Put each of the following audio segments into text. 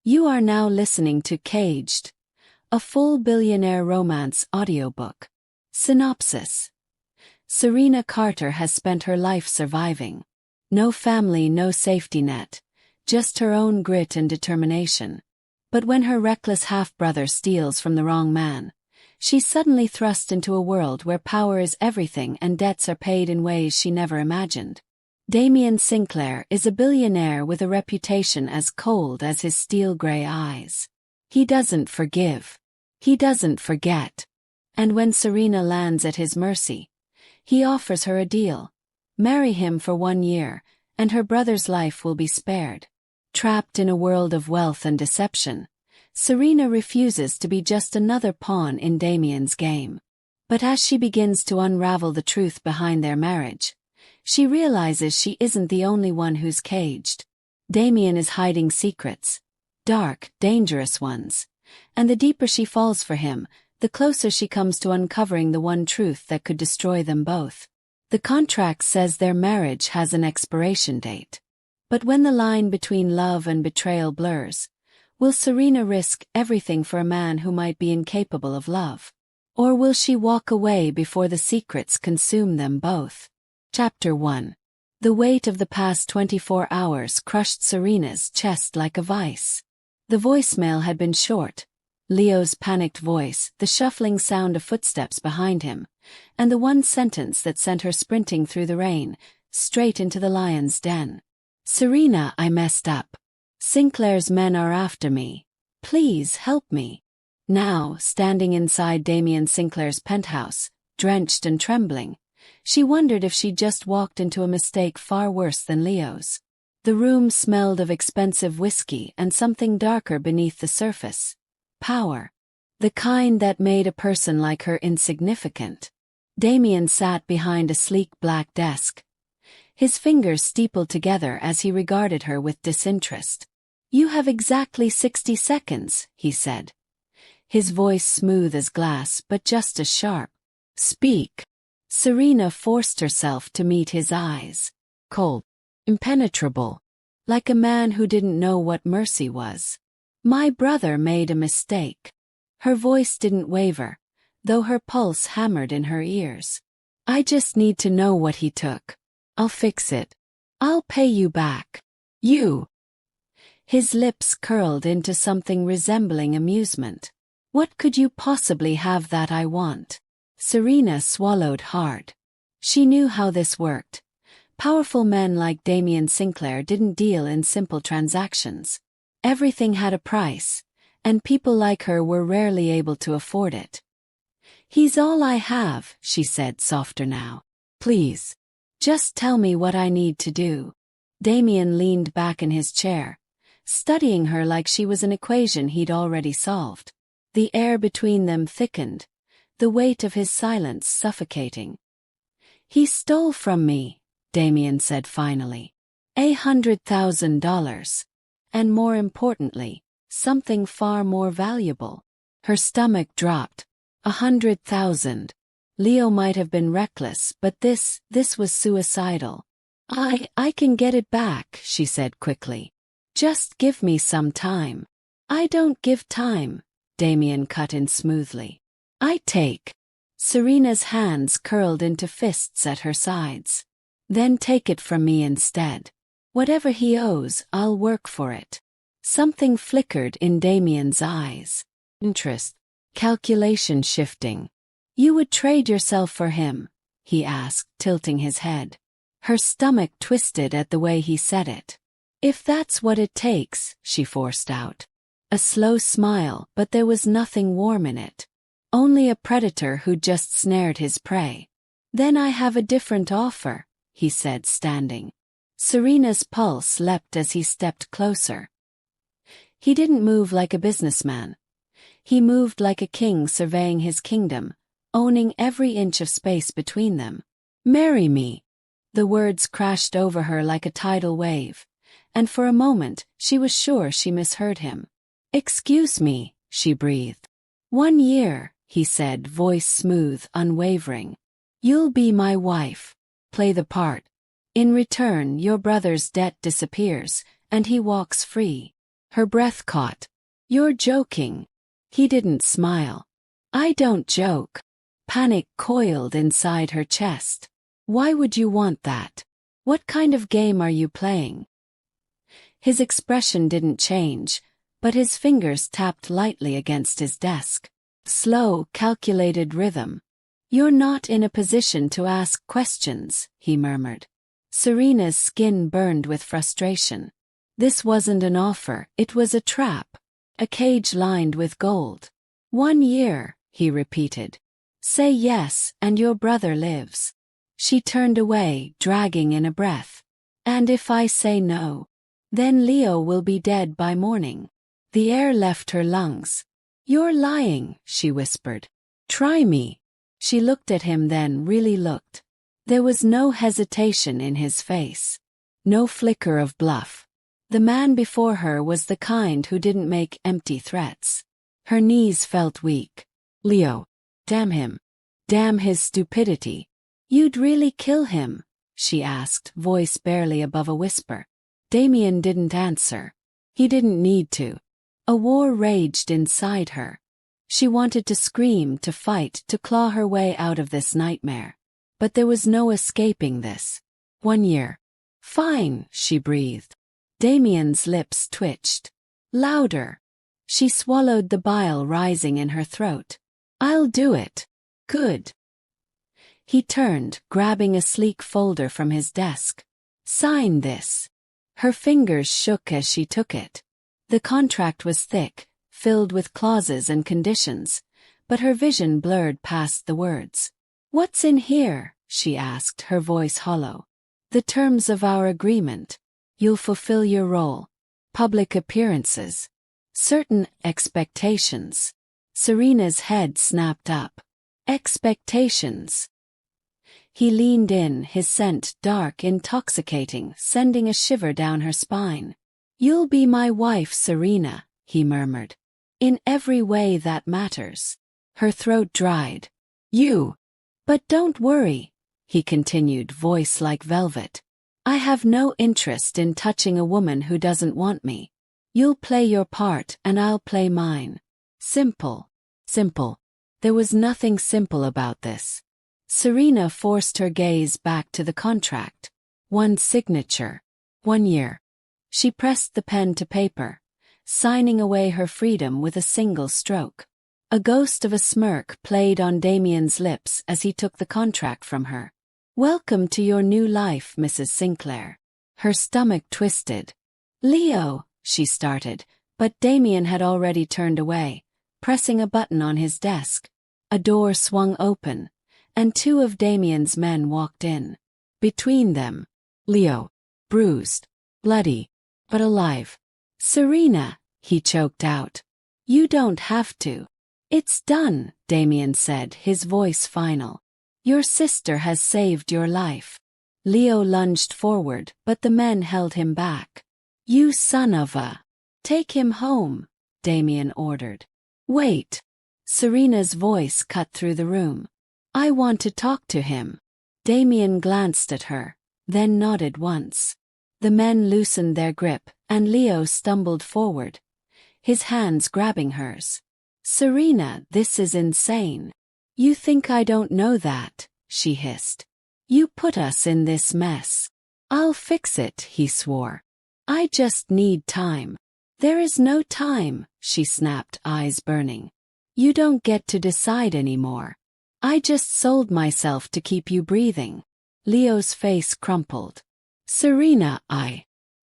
You are now listening to Caged, a full billionaire romance audiobook. Synopsis. Serena Carter has spent her life surviving. No family, no safety net, just her own grit and determination. But when her reckless half-brother steals from the wrong man, she's suddenly thrust into a world where power is everything and debts are paid in ways she never imagined. Damien Sinclair is a billionaire with a reputation as cold as his steel-gray eyes. He doesn't forgive. He doesn't forget. And when Serena lands at his mercy, he offers her a deal. Marry him for 1 year, and her brother's life will be spared. Trapped in a world of wealth and deception, Serena refuses to be just another pawn in Damien's game. But as she begins to unravel the truth behind their marriage, she realizes she isn't the only one who's caged. Damien is hiding secrets, dark, dangerous ones, and the deeper she falls for him, the closer she comes to uncovering the one truth that could destroy them both. The contract says their marriage has an expiration date. But when the line between love and betrayal blurs, will Serena risk everything for a man who might be incapable of love? Or will she walk away before the secrets consume them both? Chapter 1. The weight of the past 24 hours crushed Serena's chest like a vice. The voicemail had been short. Leo's panicked voice, the shuffling sound of footsteps behind him, and the one sentence that sent her sprinting through the rain, straight into the lion's den. Serena, I messed up. Sinclair's men are after me. Please help me. Now, standing inside Damien Sinclair's penthouse, drenched and trembling, she wondered if she'd just walked into a mistake far worse than Leo's. The room smelled of expensive whiskey and something darker beneath the surface. Power. The kind that made a person like her insignificant. Damien sat behind a sleek black desk, his fingers steepled together as he regarded her with disinterest. You have exactly 60 seconds, he said. His voice smooth as glass but just as sharp. Speak. Serena forced herself to meet his eyes. Cold. Impenetrable. Like a man who didn't know what mercy was. My brother made a mistake. Her voice didn't waver, though her pulse hammered in her ears. I just need to know what he took. I'll fix it. I'll pay you back. You. His lips curled into something resembling amusement. What could you possibly have that I want? Serena swallowed hard. She knew how this worked. Powerful men like Damien Sinclair didn't deal in simple transactions. Everything had a price, and people like her were rarely able to afford it. He's all I have, she said softer now. Please. Just tell me what I need to do. Damien leaned back in his chair, studying her like she was an equation he'd already solved. The air between them thickened, the weight of his silence suffocating. He stole from me, Damien said finally. $100,000. And more importantly, something far more valuable. Her stomach dropped. 100,000. Leo might have been reckless, but this was suicidal. I can get it back, she said quickly. Just give me some time. I don't give time, Damien cut in smoothly. I take. Serena's hands curled into fists at her sides. Then take it from me instead. Whatever he owes, I'll work for it. Something flickered in Damien's eyes. Interest. Calculation shifting. You would trade yourself for him? He asked, tilting his head. Her stomach twisted at the way he said it. If that's what it takes, she forced out. A slow smile, but there was nothing warm in it. Only a predator who'd just snared his prey. Then I have a different offer, he said, standing. Serena's pulse leapt as he stepped closer. He didn't move like a businessman. He moved like a king surveying his kingdom, owning every inch of space between them. Marry me. The words crashed over her like a tidal wave, and for a moment she was sure she misheard him. Excuse me, she breathed. 1 year, he said, voice smooth, unwavering. You'll be my wife. Play the part. In return, your brother's debt disappears, and he walks free. Her breath caught. You're joking. He didn't smile. I don't joke. Panic coiled inside her chest. Why would you want that? What kind of game are you playing? His expression didn't change, but his fingers tapped lightly against his desk. Slow, calculated rhythm. You're not in a position to ask questions, he murmured. Serena's skin burned with frustration. This wasn't an offer, it was a trap. A cage lined with gold. 1 year, he repeated. Say yes, and your brother lives. She turned away, dragging in a breath. And if I say no? Then Leo will be dead by morning. The air left her lungs. You're lying, she whispered. Try me. She looked at him, then really looked. There was no hesitation in his face. No flicker of bluff. The man before her was the kind who didn't make empty threats. Her knees felt weak. Leo. Damn him. Damn his stupidity. You'd really kill him? She asked, voice barely above a whisper. Damien didn't answer. He didn't need to. A war raged inside her. She wanted to scream, to fight, to claw her way out of this nightmare. But there was no escaping this. 1 year. Fine, she breathed. Damien's lips twitched. Louder. She swallowed the bile rising in her throat. I'll do it. Good. He turned, grabbing a sleek folder from his desk. Sign this. Her fingers shook as she took it. The contract was thick, filled with clauses and conditions, but her vision blurred past the words. What's in here? She asked, her voice hollow. The terms of our agreement. You'll fulfill your role. Public appearances. Certain expectations. Serena's head snapped up. Expectations. He leaned in, his scent dark, intoxicating, sending a shiver down her spine. You'll be my wife, Serena, he murmured. In every way that matters. Her throat dried. You. But don't worry, he continued, voice like velvet. I have no interest in touching a woman who doesn't want me. You'll play your part and I'll play mine. Simple. Simple. There was nothing simple about this. Serena forced her gaze back to the contract. 1 signature. 1 year. She pressed the pen to paper, signing away her freedom with a single stroke. A ghost of a smirk played on Damien's lips as he took the contract from her. Welcome to your new life, Mrs. Sinclair. Her stomach twisted. Leo, she started, but Damien had already turned away, pressing a button on his desk. A door swung open, and 2 of Damien's men walked in. Between them, Leo, bruised, bloody, but alive. Serena, he choked out. You don't have to. It's done, Damien said, his voice final. Your sister has saved your life. Leo lunged forward, but the men held him back. You son of a... Take him home, Damien ordered. Wait. Serena's voice cut through the room. I want to talk to him. Damien glanced at her, then nodded once. The men loosened their grip, and Leo stumbled forward, his hands grabbing hers. Serena, this is insane. You think I don't know that, she hissed. You put us in this mess. I'll fix it, he swore. I just need time. There is no time, she snapped, eyes burning. You don't get to decide anymore. I just sold myself to keep you breathing. Leo's face crumpled. Serena,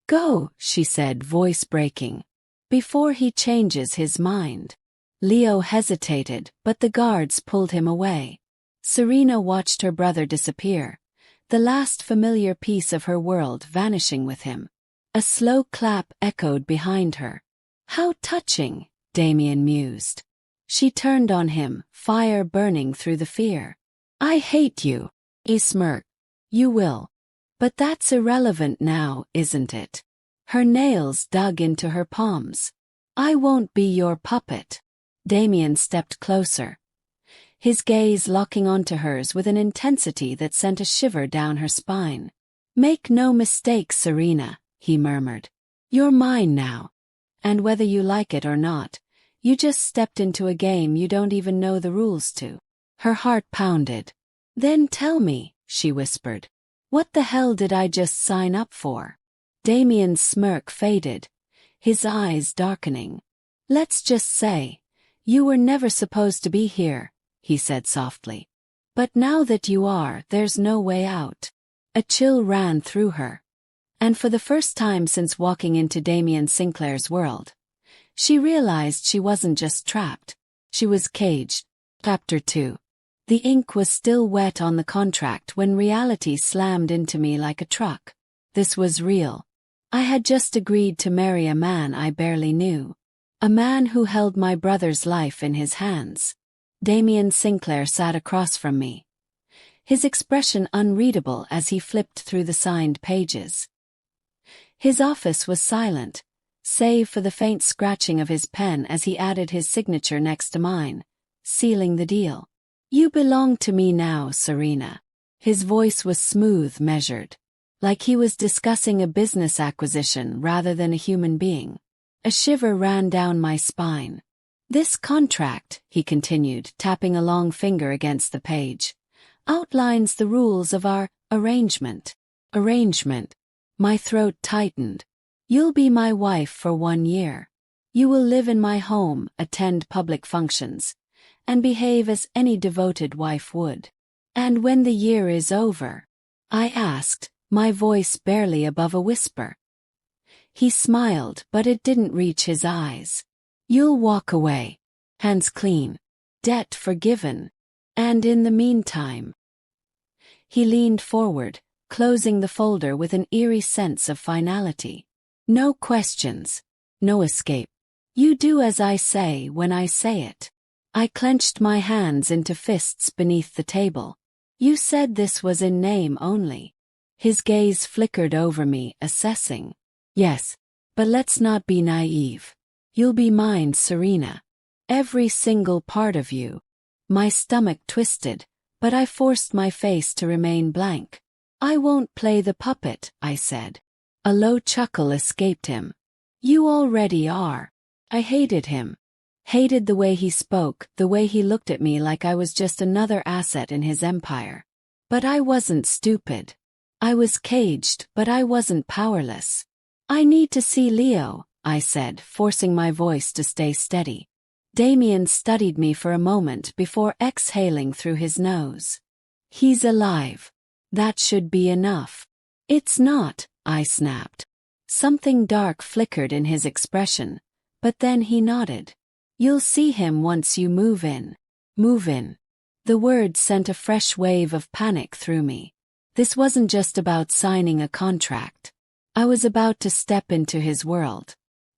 Go, she said, voice breaking. Before he changes his mind. Leo hesitated, but the guards pulled him away. Serena watched her brother disappear, the last familiar piece of her world vanishing with him. A slow clap echoed behind her. How touching, Damien mused. She turned on him, fire burning through the fear. I hate you, he smirked. You will. But that's irrelevant now, isn't it? Her nails dug into her palms. I won't be your puppet. Damien stepped closer, his gaze locking onto hers with an intensity that sent a shiver down her spine. Make no mistake, Serena, he murmured. You're mine now. And whether you like it or not, you just stepped into a game you don't even know the rules to. Her heart pounded. Then tell me, she whispered. What the hell did I just sign up for? Damien's smirk faded, his eyes darkening. Let's just say, you were never supposed to be here, he said softly. But now that you are, there's no way out. A chill ran through her. And for the first time since walking into Damien Sinclair's world, she realized she wasn't just trapped, she was caged. Chapter 2. The ink was still wet on the contract when reality slammed into me like a truck. This was real. I had just agreed to marry a man I barely knew. A man who held my brother's life in his hands. Damien Sinclair sat across from me, his expression unreadable as he flipped through the signed pages. His office was silent, save for the faint scratching of his pen as he added his signature next to mine, sealing the deal. You belong to me now, Serena. His voice was smooth, measured, like he was discussing a business acquisition rather than a human being. A shiver ran down my spine. This contract, he continued, tapping a long finger against the page, outlines the rules of our arrangement. Arrangement. My throat tightened. You'll be my wife for 1 year. You will live in my home, attend public functions, and behave as any devoted wife would. And when the year is over? I asked, my voice barely above a whisper. He smiled, but it didn't reach his eyes. You'll walk away. Hands clean. Debt forgiven. And in the meantime. He leaned forward, closing the folder with an eerie sense of finality. No questions. No escape. You do as I say when I say it. I clenched my hands into fists beneath the table. You said this was in name only. His gaze flickered over me, assessing. Yes, but let's not be naive. You'll be mine, Serena. Every single part of you. My stomach twisted, but I forced my face to remain blank. I won't play the puppet, I said. A low chuckle escaped him. You already are. I hated him. Hated the way he spoke, the way he looked at me like I was just another asset in his empire. But I wasn't stupid. I was caged, but I wasn't powerless. I need to see Leo, I said, forcing my voice to stay steady. Damien studied me for a moment before exhaling through his nose. He's alive. That should be enough. It's not, I snapped. Something dark flickered in his expression, but then he nodded. You'll see him once you move in. Move in. The word sent a fresh wave of panic through me. This wasn't just about signing a contract. I was about to step into his world.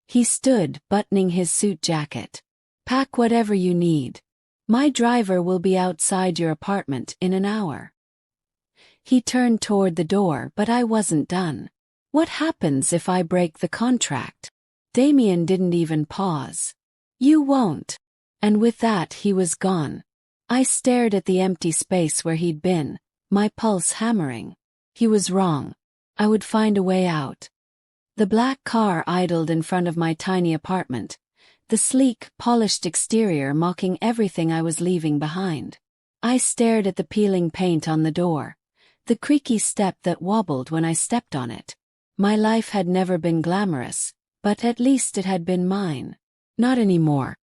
He stood, buttoning his suit jacket. Pack whatever you need. My driver will be outside your apartment in an hour. He turned toward the door, but I wasn't done. What happens if I break the contract? Damien didn't even pause. You won't. And with that he was gone. I stared at the empty space where he'd been, my pulse hammering. He was wrong. I would find a way out. The black car idled in front of my tiny apartment, the sleek, polished exterior mocking everything I was leaving behind. I stared at the peeling paint on the door, the creaky step that wobbled when I stepped on it. My life had never been glamorous, but at least it had been mine. Not anymore.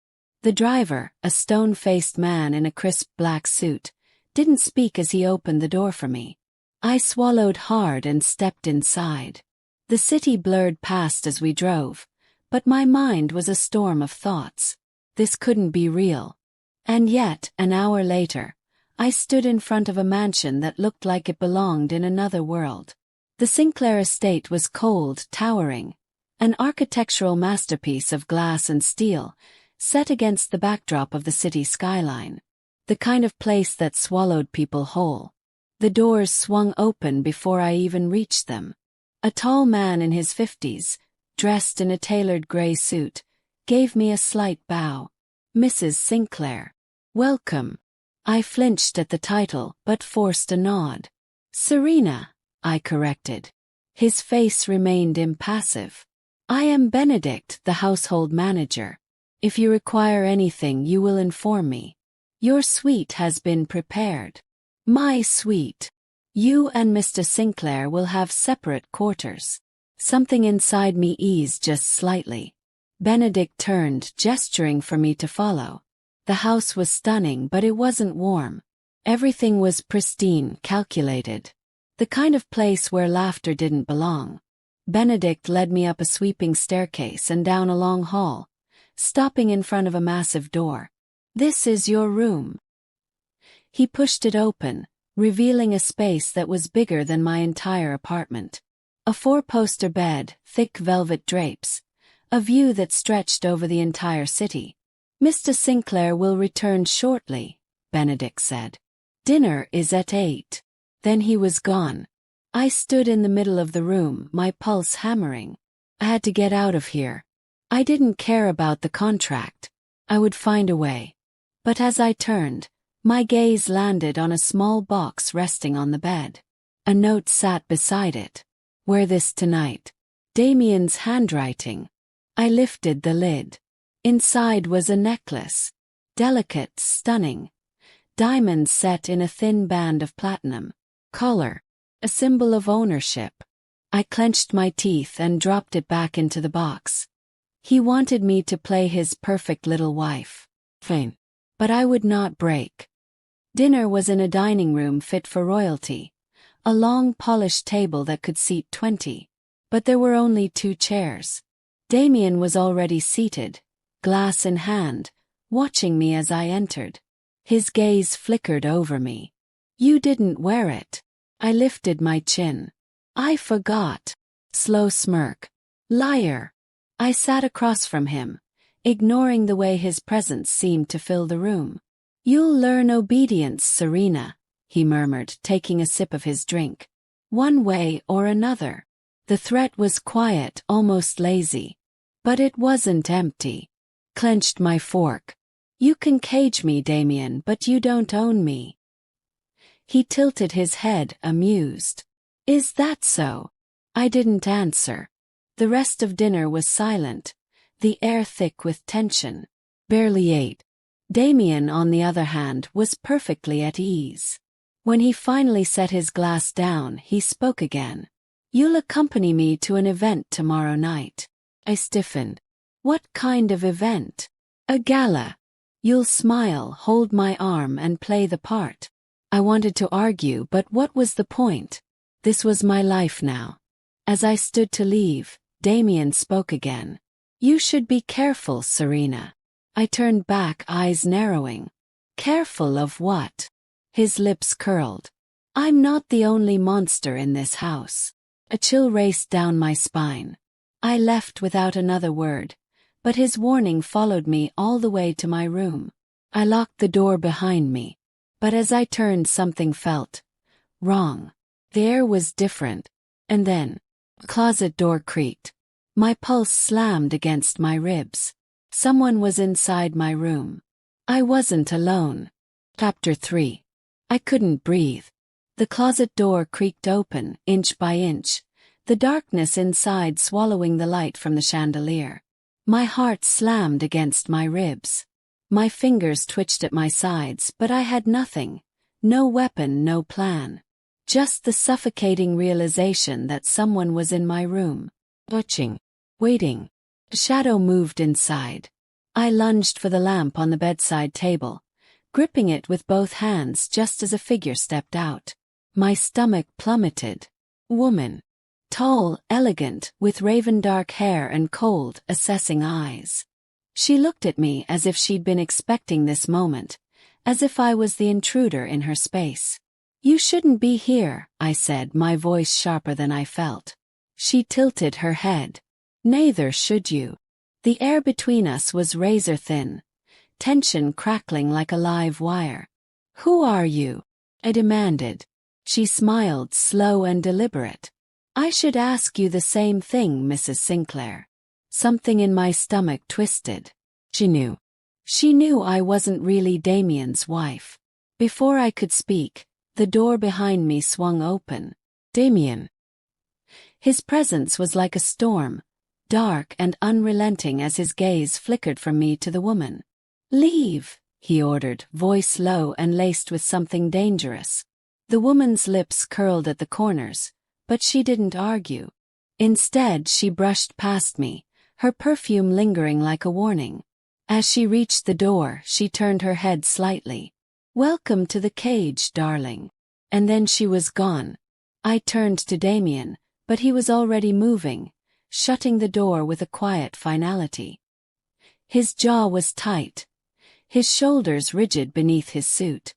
The driver, a stone-faced man in a crisp black suit, didn't speak as he opened the door for me. I swallowed hard and stepped inside. The city blurred past as we drove, but my mind was a storm of thoughts. This couldn't be real. And yet, an hour later, I stood in front of a mansion that looked like it belonged in another world. The Sinclair estate was cold, towering, an architectural masterpiece of glass and steel, set against the backdrop of the city skyline. The kind of place that swallowed people whole. The doors swung open before I even reached them. A tall man in his 50s, dressed in a tailored gray suit, gave me a slight bow. Mrs. Sinclair. Welcome. I flinched at the title, but forced a nod. Serena, I corrected. His face remained impassive. I am Benedict, the household manager. If you require anything, you will inform me. Your suite has been prepared. My suite. You and Mr. Sinclair will have separate quarters. Something inside me eased just slightly. Benedict turned, gesturing for me to follow. The house was stunning, but it wasn't warm. Everything was pristine, calculated. The kind of place where laughter didn't belong. Benedict led me up a sweeping staircase and down a long hall, stopping in front of a massive door. This is your room. He pushed it open, revealing a space that was bigger than my entire apartment. A 4-poster bed, thick velvet drapes, a view that stretched over the entire city. Mr. Sinclair will return shortly, Benedict said. Dinner is at 8. Then he was gone. I stood in the middle of the room, my pulse hammering. I had to get out of here. I didn't care about the contract. I would find a way. But as I turned, my gaze landed on a small box resting on the bed. A note sat beside it. Wear this tonight. Damien's handwriting. I lifted the lid. Inside was a necklace. Delicate, stunning. Diamonds set in a thin band of platinum. Collar. A symbol of ownership. I clenched my teeth and dropped it back into the box. He wanted me to play his perfect little wife. Fine. But I would not break. Dinner was in a dining room fit for royalty. A long polished table that could seat 20. But there were only 2 chairs. Damien was already seated, glass in hand, watching me as I entered. His gaze flickered over me. You didn't wear it. I lifted my chin. I forgot. Slow smirk. Liar. I sat across from him, ignoring the way his presence seemed to fill the room. You'll learn obedience, Serena, he murmured, taking a sip of his drink. One way or another. The threat was quiet, almost lazy. But it wasn't empty. Clenched my fork. You can cage me, Damien, but you don't own me. He tilted his head, amused. Is that so? I didn't answer. The rest of dinner was silent, the air thick with tension. Barely ate. Damien, on the other hand, was perfectly at ease. When he finally set his glass down, he spoke again. You'll accompany me to an event tomorrow night. I stiffened. What kind of event? A gala. You'll smile, hold my arm, and play the part. I wanted to argue, but what was the point? This was my life now. As I stood to leave, Damien spoke again. You should be careful, Serena. I turned back, eyes narrowing. Careful of what? His lips curled. I'm not the only monster in this house. A chill raced down my spine. I left without another word, but his warning followed me all the way to my room. I locked the door behind me. But as I turned, something felt wrong. The air was different. And then, the closet door creaked. My pulse slammed against my ribs. Someone was inside my room. I wasn't alone. Chapter 3. I couldn't breathe. The closet door creaked open, inch by inch, the darkness inside swallowing the light from the chandelier. My heart slammed against my ribs. My fingers twitched at my sides, but I had nothing. No weapon, no plan. Just the suffocating realization that someone was in my room. Watching. Waiting. A shadow moved inside. I lunged for the lamp on the bedside table, gripping it with both hands just as a figure stepped out. My stomach plummeted. Woman. Tall, elegant, with raven-dark hair and cold, assessing eyes. She looked at me as if she'd been expecting this moment, as if I was the intruder in her space. You shouldn't be here, I said, my voice sharper than I felt. She tilted her head. Neither should you. The air between us was razor-thin, tension crackling like a live wire. Who are you? I demanded. She smiled, slow and deliberate. I should ask you the same thing, Mrs. Sinclair. Something in my stomach twisted. She knew. She knew I wasn't really Damien's wife. Before I could speak, the door behind me swung open. Damien. His presence was like a storm, dark and unrelenting as his gaze flickered from me to the woman. "Leave," he ordered, voice low and laced with something dangerous. The woman's lips curled at the corners, but she didn't argue. Instead, she brushed past me, her perfume lingering like a warning. As she reached the door, she turned her head slightly. "Welcome to the cage, darling." And then she was gone. I turned to Damien, but he was already moving, shutting the door with a quiet finality. His jaw was tight, his shoulders rigid beneath his suit.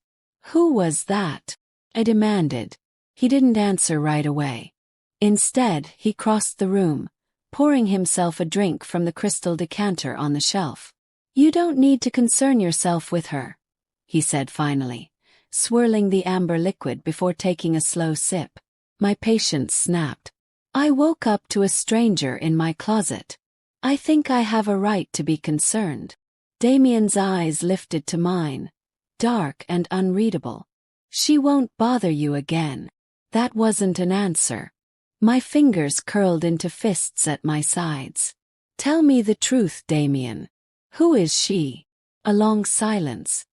"Who was that?" I demanded. He didn't answer right away. Instead, he crossed the room, pouring himself a drink from the crystal decanter on the shelf. "You don't need to concern yourself with her," he said finally, swirling the amber liquid before taking a slow sip. My patience snapped. "I woke up to a stranger in my closet. I think I have a right to be concerned." Damien's eyes lifted to mine, dark and unreadable. "She won't bother you again." That wasn't an answer. My fingers curled into fists at my sides. "Tell me the truth, Damien. Who is she?" A long silence.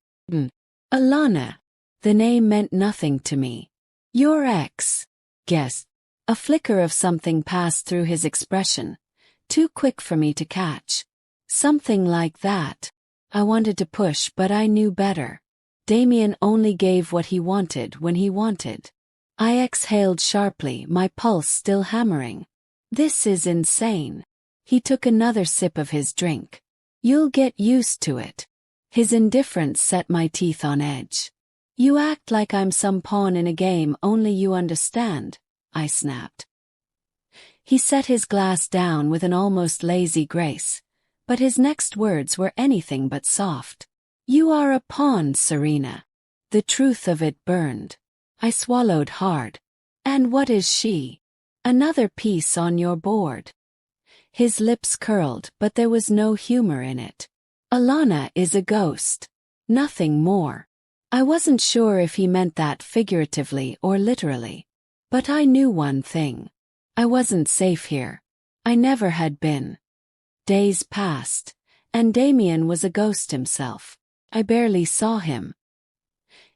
"Alana." The name meant nothing to me. "Your ex." "Guess." A flicker of something passed through his expression, too quick for me to catch. "Something like that." I wanted to push, but I knew better. Damien only gave what he wanted when he wanted. I exhaled sharply, my pulse still hammering. "This is insane." He took another sip of his drink. "You'll get used to it." His indifference set my teeth on edge. "You act like I'm some pawn in a game only you understand," I snapped. He set his glass down with an almost lazy grace, but his next words were anything but soft. "You are a pawn, Serena." The truth of it burned. I swallowed hard. "And what is she?" "Another piece on your board." His lips curled, but there was no humor in it. "Alana is a ghost. Nothing more." I wasn't sure if he meant that figuratively or literally. But I knew one thing. I wasn't safe here. I never had been. Days passed, and Damien was a ghost himself. I barely saw him.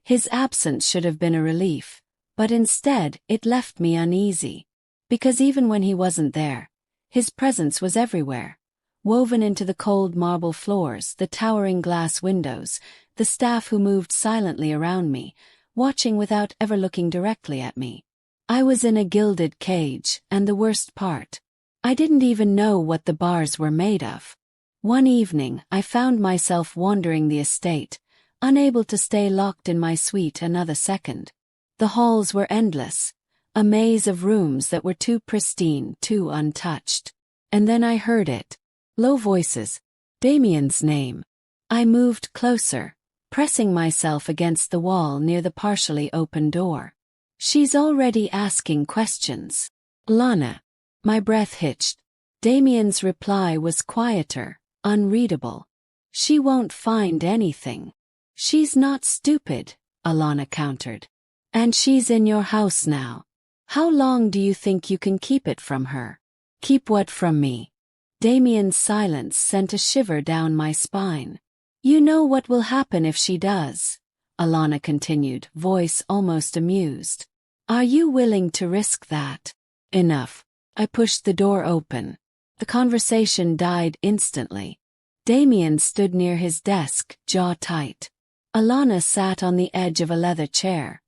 His absence should have been a relief, but instead it left me uneasy. Because even when he wasn't there, his presence was everywhere, woven into the cold marble floors, the towering glass windows, the staff who moved silently around me, watching without ever looking directly at me. I was in a gilded cage, and the worst part, I didn't even know what the bars were made of. One evening, I found myself wandering the estate, unable to stay locked in my suite another second. The halls were endless, a maze of rooms that were too pristine, too untouched. And then I heard it. Low voices. Damien's name. I moved closer, pressing myself against the wall near the partially open door. "She's already asking questions." "Lana." My breath hitched. Damien's reply was quieter, unreadable. "She won't find anything." "She's not stupid," Alana countered. "And she's in your house now. How long do you think you can keep it from her?" "Keep what from me?" Damien's silence sent a shiver down my spine. "You know what will happen if she does," Alana continued, voice almost amused. "Are you willing to risk that?" "Enough." I pushed the door open. The conversation died instantly. Damien stood near his desk, jaw tight. Alana sat on the edge of a leather chair,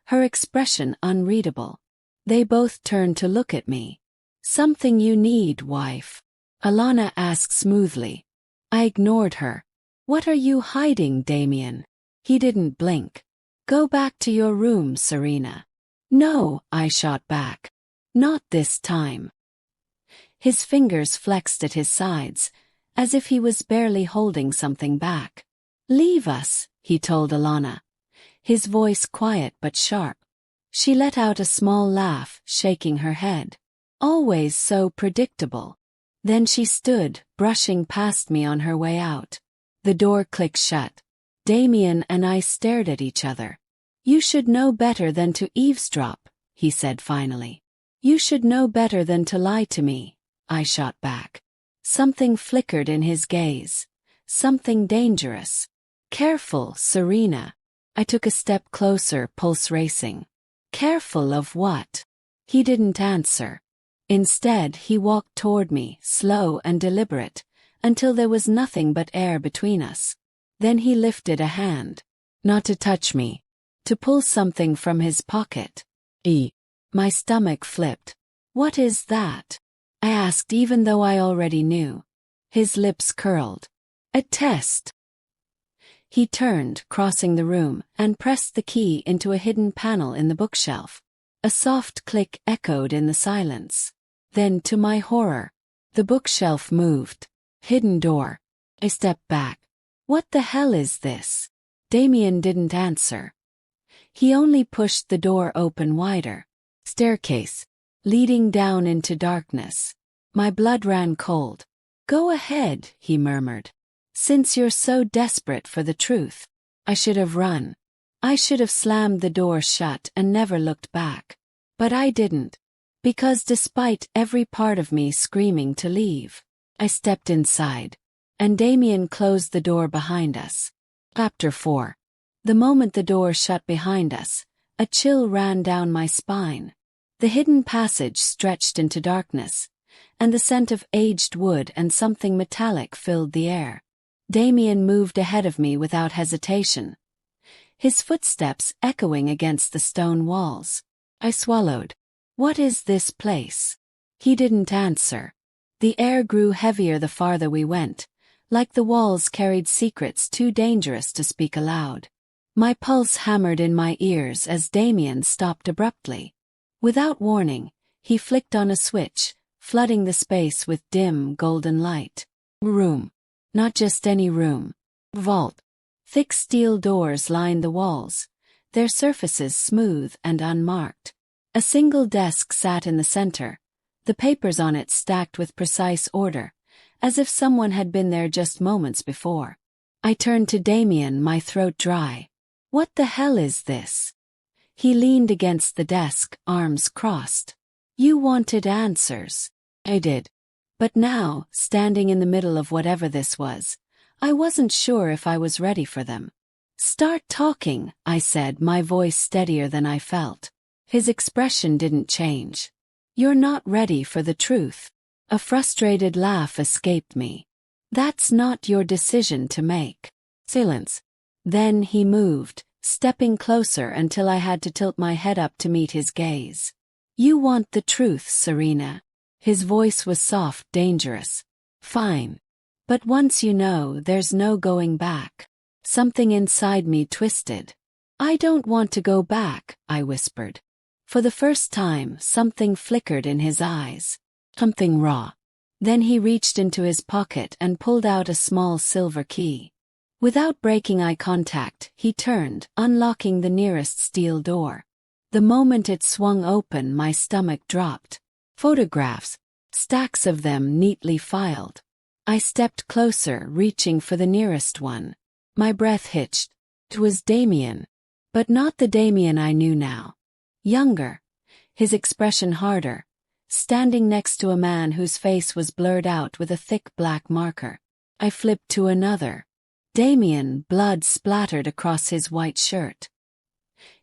her expression unreadable. They both turned to look at me. "Something you need, wife?" Alana asked smoothly. I ignored her. "What are you hiding, Damien?" He didn't blink. "Go back to your room, Serena." "No," I shot back. "Not this time." His fingers flexed at his sides, as if he was barely holding something back. "Leave us," he told Alana, his voice quiet but sharp. She let out a small laugh, shaking her head. "Always so predictable." Then she stood, brushing past me on her way out. The door clicked shut. Damien and I stared at each other. "You should know better than to eavesdrop," he said finally. "You should know better than to lie to me," I shot back. Something flickered in his gaze. Something dangerous. Careful, Serena. I took a step closer, pulse racing. Careful of what? He didn't answer. Instead, he walked toward me, slow and deliberate, until there was nothing but air between us. Then he lifted a hand. Not to touch me. To pull something from his pocket. My stomach flipped. What is that? I asked even though I already knew. His lips curled. A test. He turned, crossing the room, and pressed the key into a hidden panel in the bookshelf. A soft click echoed in the silence. Then, to my horror, the bookshelf moved. Hidden door. I stepped back. What the hell is this? Damien didn't answer. He only pushed the door open wider. Staircase. Leading down into darkness. My blood ran cold. Go ahead, he murmured. Since you're so desperate for the truth. I should have run. I should have slammed the door shut and never looked back. But I didn't. Because despite every part of me screaming to leave, I stepped inside. And Damien closed the door behind us. Chapter 4. The moment the door shut behind us, a chill ran down my spine. The hidden passage stretched into darkness, and the scent of aged wood and something metallic filled the air. Damien moved ahead of me without hesitation, his footsteps echoing against the stone walls. I swallowed. What is this place? He didn't answer. The air grew heavier the farther we went, like the walls carried secrets too dangerous to speak aloud. My pulse hammered in my ears as Damien stopped abruptly. Without warning, he flicked on a switch, flooding the space with dim, golden light. Room. Not just any room. Vault. Thick steel doors lined the walls, their surfaces smooth and unmarked. A single desk sat in the center, the papers on it stacked with precise order, as if someone had been there just moments before. I turned to Damien, my throat dry. What the hell is this? He leaned against the desk, arms crossed. You wanted answers. I did. But now, standing in the middle of whatever this was, I wasn't sure if I was ready for them. Start talking, I said, my voice steadier than I felt. His expression didn't change. You're not ready for the truth. A frustrated laugh escaped me. That's not your decision to make. Silence. Then he moved, stepping closer until I had to tilt my head up to meet his gaze. You want the truth, Serena. His voice was soft, dangerous. Fine. But once you know, there's no going back. Something inside me twisted. I don't want to go back, I whispered. For the first time, something flickered in his eyes. Something raw. Then he reached into his pocket and pulled out a small silver key. Without breaking eye contact, he turned, unlocking the nearest steel door. The moment it swung open, my stomach dropped. Photographs. Stacks of them neatly filed. I stepped closer, reaching for the nearest one. My breath hitched. It was Damien. But not the Damien I knew now. Younger. His expression harder. Standing next to a man whose face was blurred out with a thick black marker. I flipped to another. Damien, blood splattered across his white shirt.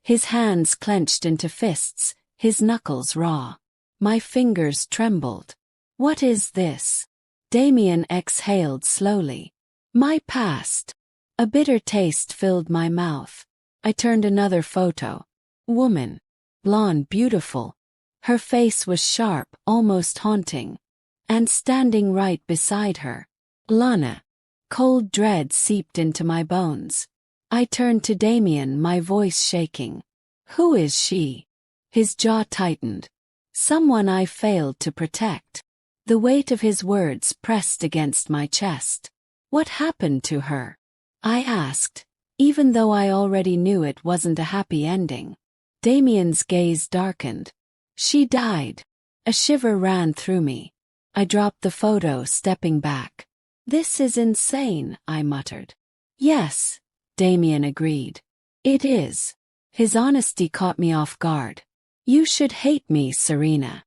His hands clenched into fists, his knuckles raw. My fingers trembled. What is this? Damien exhaled slowly. My past. A bitter taste filled my mouth. I turned another photo. Woman. Blonde, beautiful. Her face was sharp, almost haunting. And standing right beside her. Lana. Cold dread seeped into my bones. I turned to Damien, my voice shaking. Who is she? His jaw tightened. Someone I failed to protect. The weight of his words pressed against my chest. What happened to her? I asked, even though I already knew it wasn't a happy ending. Damien's gaze darkened. She died. A shiver ran through me. I dropped the photo, stepping back. This is insane, I muttered. Yes, Damien agreed. It is. His honesty caught me off guard. You should hate me, Serena.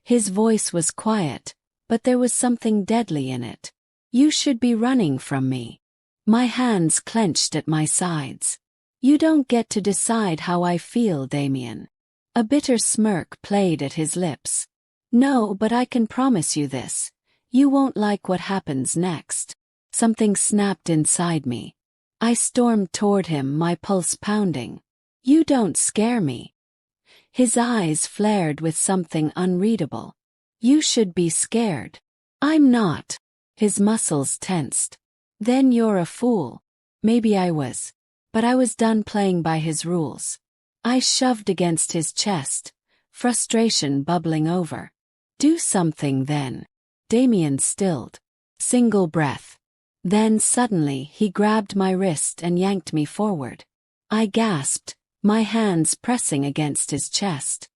His voice was quiet, but there was something deadly in it. You should be running from me. My hands clenched at my sides. You don't get to decide how I feel, Damien. A bitter smirk played at his lips. No, but I can promise you this. You won't like what happens next. Something snapped inside me. I stormed toward him, my pulse pounding. You don't scare me. His eyes flared with something unreadable. You should be scared. I'm not. His muscles tensed. Then you're a fool. Maybe I was. But I was done playing by his rules. I shoved against his chest, frustration bubbling over. Do something then. Damien stilled. Single breath. Then suddenly he grabbed my wrist and yanked me forward. I gasped, my hands pressing against his chest.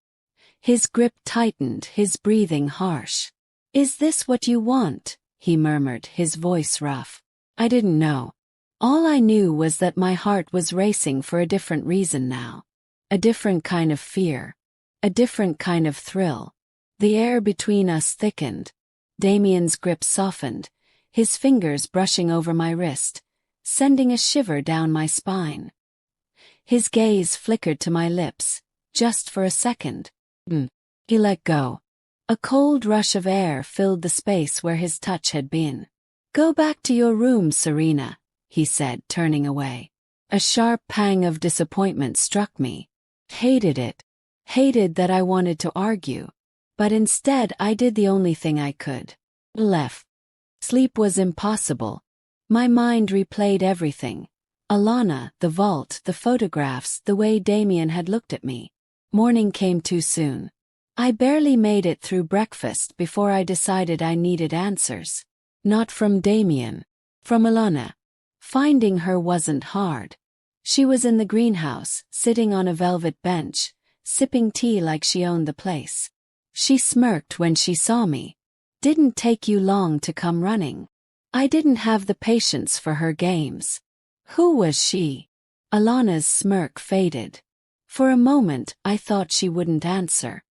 His grip tightened, his breathing harsh. Is this what you want? He murmured, his voice rough. I didn't know. All I knew was that my heart was racing for a different reason now. A different kind of fear. A different kind of thrill. The air between us thickened. Damien's grip softened, his fingers brushing over my wrist, sending a shiver down my spine. His gaze flickered to my lips, just for a second. He let go. A cold rush of air filled the space where his touch had been. Go back to your room, Serena, he said, turning away. A sharp pang of disappointment struck me. Hated it. Hated that I wanted to argue. But instead I did the only thing I could. Left. Sleep was impossible. My mind replayed everything. Alana, the vault, the photographs, the way Damien had looked at me. Morning came too soon. I barely made it through breakfast before I decided I needed answers. Not from Damien. From Alana. Finding her wasn't hard. She was in the greenhouse, sitting on a velvet bench, sipping tea like she owned the place. She smirked when she saw me. Didn't take you long to come running. I didn't have the patience for her games. Who was she? Alana's smirk faded. For a moment I thought she wouldn't answer.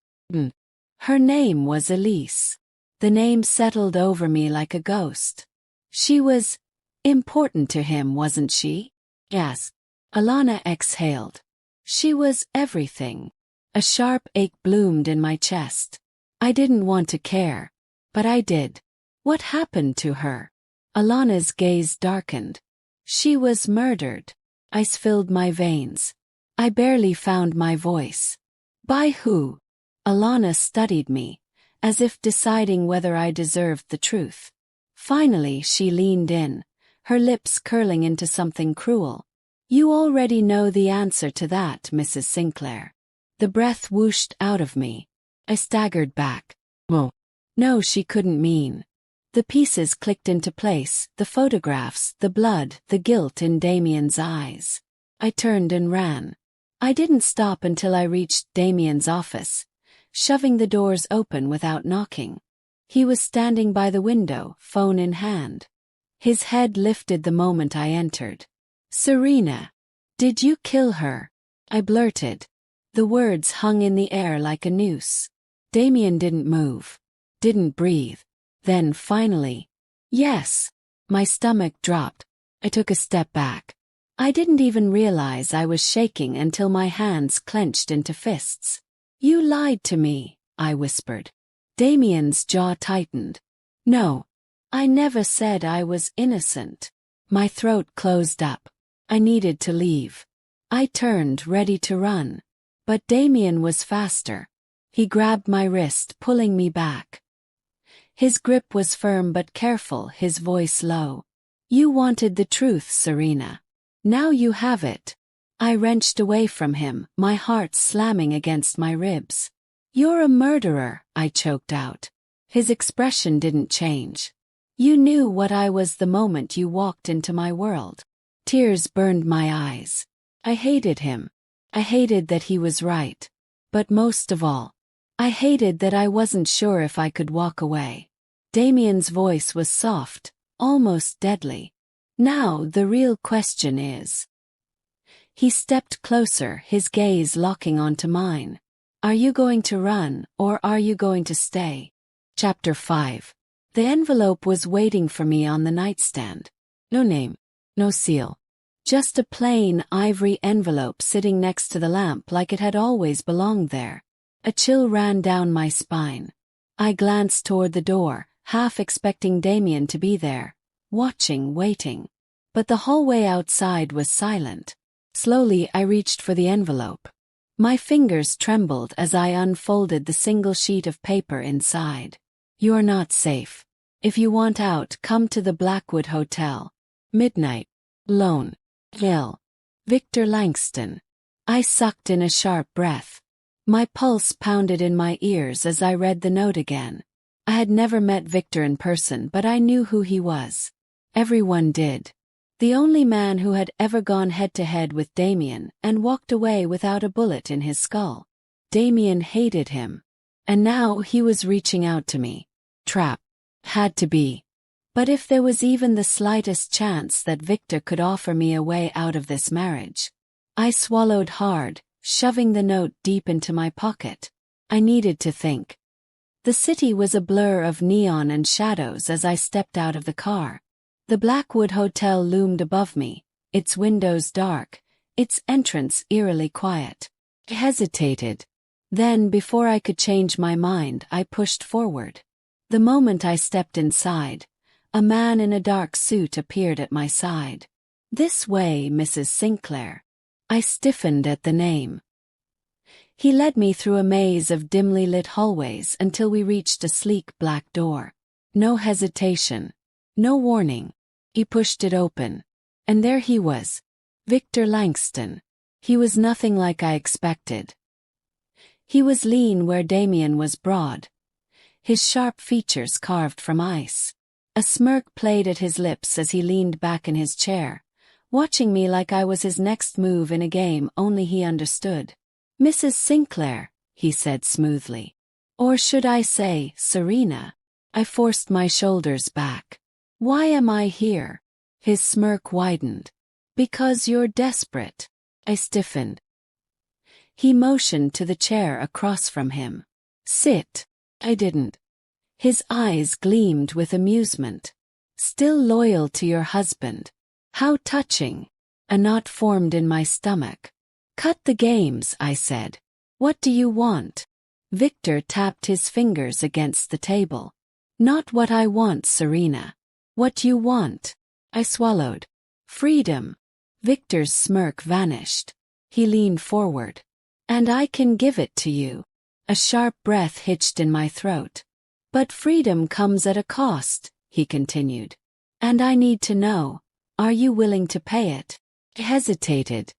Her name was Elise. The name settled over me like a ghost. She was important to him, wasn't she? Yes. Alana exhaled. She was everything. A sharp ache bloomed in my chest. I didn't want to care. But I did. What happened to her? Alana's gaze darkened. She was murdered. Ice filled my veins. I barely found my voice. By who? Alana studied me, as if deciding whether I deserved the truth. Finally she leaned in, her lips curling into something cruel. You already know the answer to that, Mrs. Sinclair. The breath whooshed out of me. I staggered back. Oh. No, she couldn't mean. The pieces clicked into place, the photographs, the blood, the guilt in Damien's eyes. I turned and ran. I didn't stop until I reached Damien's office, shoving the doors open without knocking. He was standing by the window, phone in hand. His head lifted the moment I entered. Serena, did you kill her? I blurted. The words hung in the air like a noose. Damien didn't move. Didn't breathe. Then finally, yes. My stomach dropped. I took a step back. I didn't even realize I was shaking until my hands clenched into fists. You lied to me, I whispered. Damien's jaw tightened. No. I never said I was innocent. My throat closed up. I needed to leave. I turned, ready to run. But Damien was faster. He grabbed my wrist, pulling me back. His grip was firm but careful, his voice low. You wanted the truth, Serena. Now you have it. I wrenched away from him, my heart slamming against my ribs. You're a murderer, I choked out. His expression didn't change. You knew what I was the moment you walked into my world. Tears burned my eyes. I hated him. I hated that he was right. But most of all, I hated that I wasn't sure if I could walk away. Damien's voice was soft, almost deadly. Now the real question is. He stepped closer, his gaze locking onto mine. Are you going to run, or are you going to stay? Chapter 5. The envelope was waiting for me on the nightstand. No name, no seal. Just a plain ivory envelope sitting next to the lamp like it had always belonged there. A chill ran down my spine. I glanced toward the door, half expecting Damien to be there, watching, waiting. But the hallway outside was silent. Slowly I reached for the envelope. My fingers trembled as I unfolded the single sheet of paper inside. "You're not safe. If you want out, come to the Blackwood Hotel. Midnight. Lone. Hill. Victor Langston." I sucked in a sharp breath. My pulse pounded in my ears as I read the note again. I had never met Victor in person, but I knew who he was. Everyone did. The only man who had ever gone head-to-head with Damien and walked away without a bullet in his skull. Damien hated him. And now he was reaching out to me. Trap. Had to be. But if there was even the slightest chance that Victor could offer me a way out of this marriage. I swallowed hard, shoving the note deep into my pocket. I needed to think. The city was a blur of neon and shadows as I stepped out of the car. The Blackwood Hotel loomed above me, its windows dark, its entrance eerily quiet. I hesitated. Then, before I could change my mind, I pushed forward. The moment I stepped inside, a man in a dark suit appeared at my side. "This way, Mrs. Sinclair." I stiffened at the name. He led me through a maze of dimly lit hallways until we reached a sleek black door. No hesitation. No warning. He pushed it open. And there he was. Victor Langston. He was nothing like I expected. He was lean where Damien was broad. His sharp features carved from ice. A smirk played at his lips as he leaned back in his chair, watching me like I was his next move in a game only he understood. "Mrs. Sinclair," he said smoothly. "Or should I say, Serena?" I forced my shoulders back. "Why am I here?" His smirk widened. "Because you're desperate." I stiffened. He motioned to the chair across from him. "Sit." I didn't. His eyes gleamed with amusement. "Still loyal to your husband. How touching." A knot formed in my stomach. "Cut the games," I said. "What do you want?" Victor tapped his fingers against the table. "Not what I want, Serena. What you want." I swallowed. "Freedom." Victor's smirk vanished. He leaned forward. "And I can give it to you." A sharp breath hitched in my throat. "But freedom comes at a cost," he continued. "And I need to know, are you willing to pay it?" I hesitated.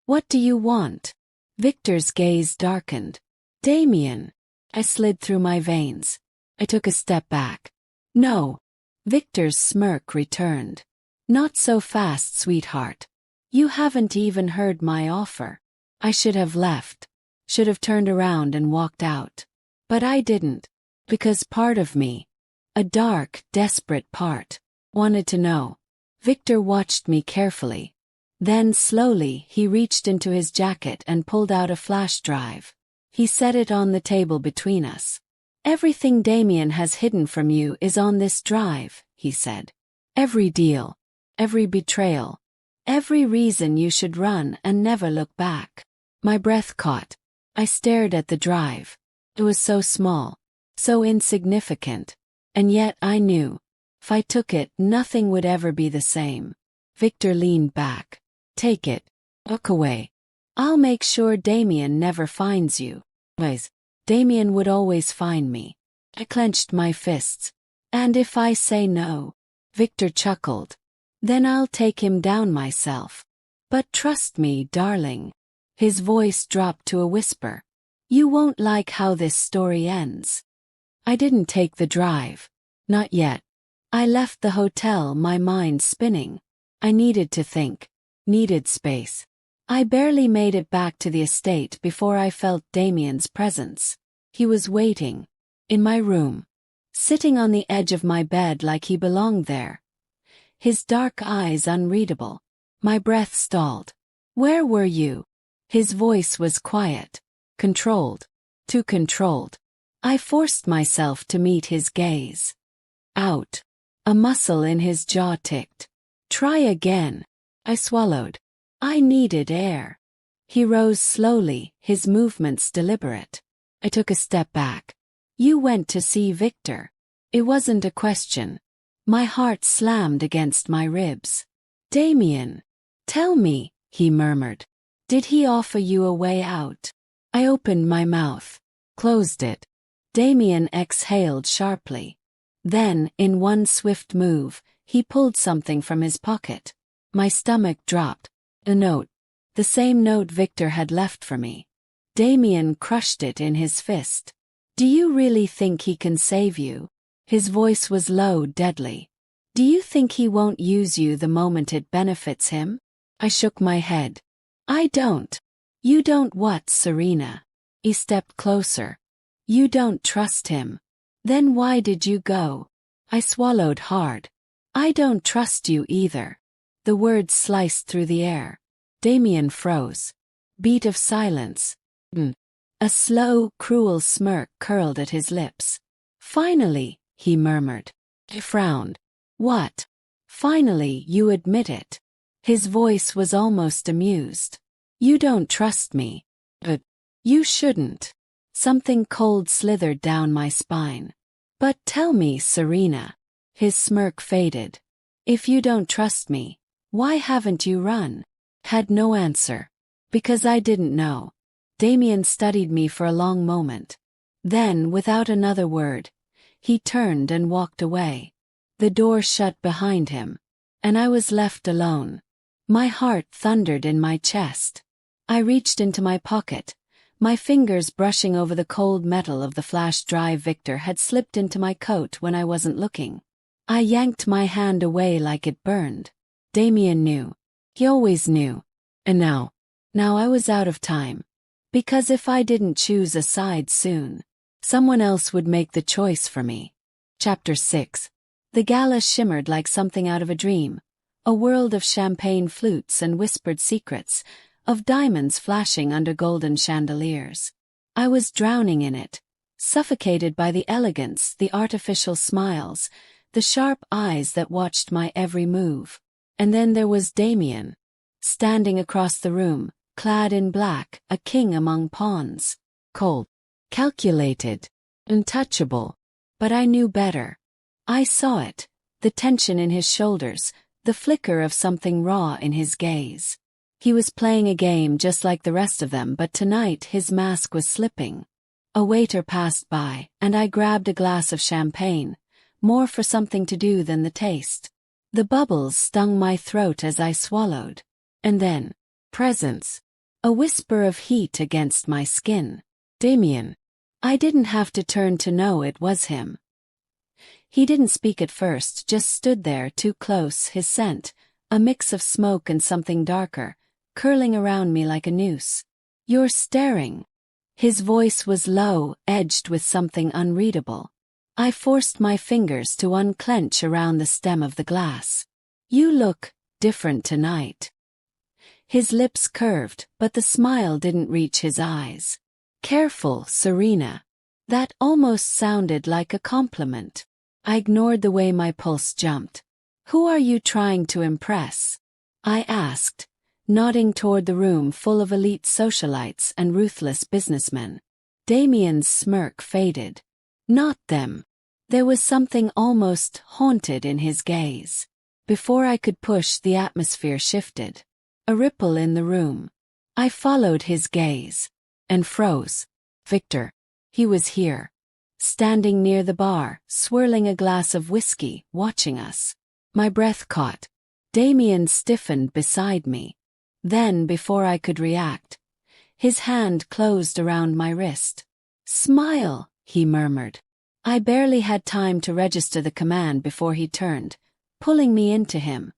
"What do you want?" Victor's gaze darkened. "Damien." I slid through my veins. I took a step back. "No." Victor's smirk returned. "Not so fast, sweetheart. You haven't even heard my offer." I should have left. Should have turned around and walked out. But I didn't. Because part of me, a dark, desperate part, wanted to know. Victor watched me carefully. Then slowly he reached into his jacket and pulled out a flash drive. He set it on the table between us. "Everything Damien has hidden from you is on this drive," he said. "Every deal. Every betrayal. Every reason you should run and never look back." My breath caught. I stared at the drive. It was so small, so insignificant. And yet I knew, if I took it, nothing would ever be the same. Victor leaned back. "Take it. Look away. I'll make sure Damien never finds you." Damien would always find me. I clenched my fists. "And if I say no?" Victor chuckled. "Then I'll take him down myself. But trust me, darling." His voice dropped to a whisper. "You won't like how this story ends." I didn't take the drive. Not yet. I left the hotel, my mind spinning. I needed to think. Needed space. I barely made it back to the estate before I felt Damien's presence. He was waiting. In my room. Sitting on the edge of my bed like he belonged there. His dark eyes unreadable. My breath stalled. "Where were you?" His voice was quiet. Controlled. Too controlled. I forced myself to meet his gaze. Out. A muscle in his jaw ticked. Try again. I swallowed. I needed air. He rose slowly, his movements deliberate. I took a step back. You went to see Victor. It wasn't a question. My heart slammed against my ribs. Damien. Tell me, he murmured. Did he offer you a way out? I opened my mouth. Closed it. Damien exhaled sharply. Then, in one swift move, he pulled something from his pocket. My stomach dropped. A note. The same note Victor had left for me. Damien crushed it in his fist. Do you really think he can save you? His voice was low, deadly. Do you think he won't use you the moment it benefits him? I shook my head. I don't. You don't what, Serena? He stepped closer. You don't trust him. Then why did you go? I swallowed hard. I don't trust you either. The words sliced through the air. Damien froze. Beat of silence. A slow, cruel smirk curled at his lips. Finally, he murmured. I frowned. What? Finally, you admit it. His voice was almost amused. You don't trust me. But you shouldn't. Something cold slithered down my spine. But tell me, Serena. His smirk faded. If you don't trust me, why haven't you run? Had no answer. Because I didn't know. Damien studied me for a long moment. Then, without another word, he turned and walked away. The door shut behind him, and I was left alone. My heart thundered in my chest. I reached into my pocket. My fingers brushing over the cold metal of the flash drive Victor had slipped into my coat when I wasn't looking. I yanked my hand away like it burned. Damien knew. He always knew. And now I was out of time. Because if I didn't choose a side soon, someone else would make the choice for me. Chapter 6. The gala shimmered like something out of a dream. A world of champagne flutes and whispered secrets, of diamonds flashing under golden chandeliers. I was drowning in it, suffocated by the elegance, the artificial smiles, the sharp eyes that watched my every move. And then there was Damien, standing across the room, clad in black, a king among pawns. Cold, calculated, untouchable. But I knew better. I saw it, the tension in his shoulders, the flicker of something raw in his gaze. He was playing a game just like the rest of them, but tonight his mask was slipping. A waiter passed by, and I grabbed a glass of champagne, more for something to do than the taste. The bubbles stung my throat as I swallowed. And then, presence. A whisper of heat against my skin. Damien. I didn't have to turn to know it was him. He didn't speak at first, just stood there too close, his scent, a mix of smoke and something darker, curling around me like a noose. You're staring. His voice was low, edged with something unreadable. I forced my fingers to unclench around the stem of the glass. You look different tonight. His lips curved, but the smile didn't reach his eyes. Careful, Serena. That almost sounded like a compliment. I ignored the way my pulse jumped. Who are you trying to impress? I asked, nodding toward the room full of elite socialites and ruthless businessmen. Damien's smirk faded. Not them. There was something almost haunted in his gaze. Before I could push, the atmosphere shifted. A ripple in the room. I followed his gaze. And froze. Victor. He was here. Standing near the bar, swirling a glass of whiskey, watching us. My breath caught. Damien stiffened beside me. Then, before I could react, his hand closed around my wrist. Smile, he murmured. I barely had time to register the command before he turned, pulling me into him.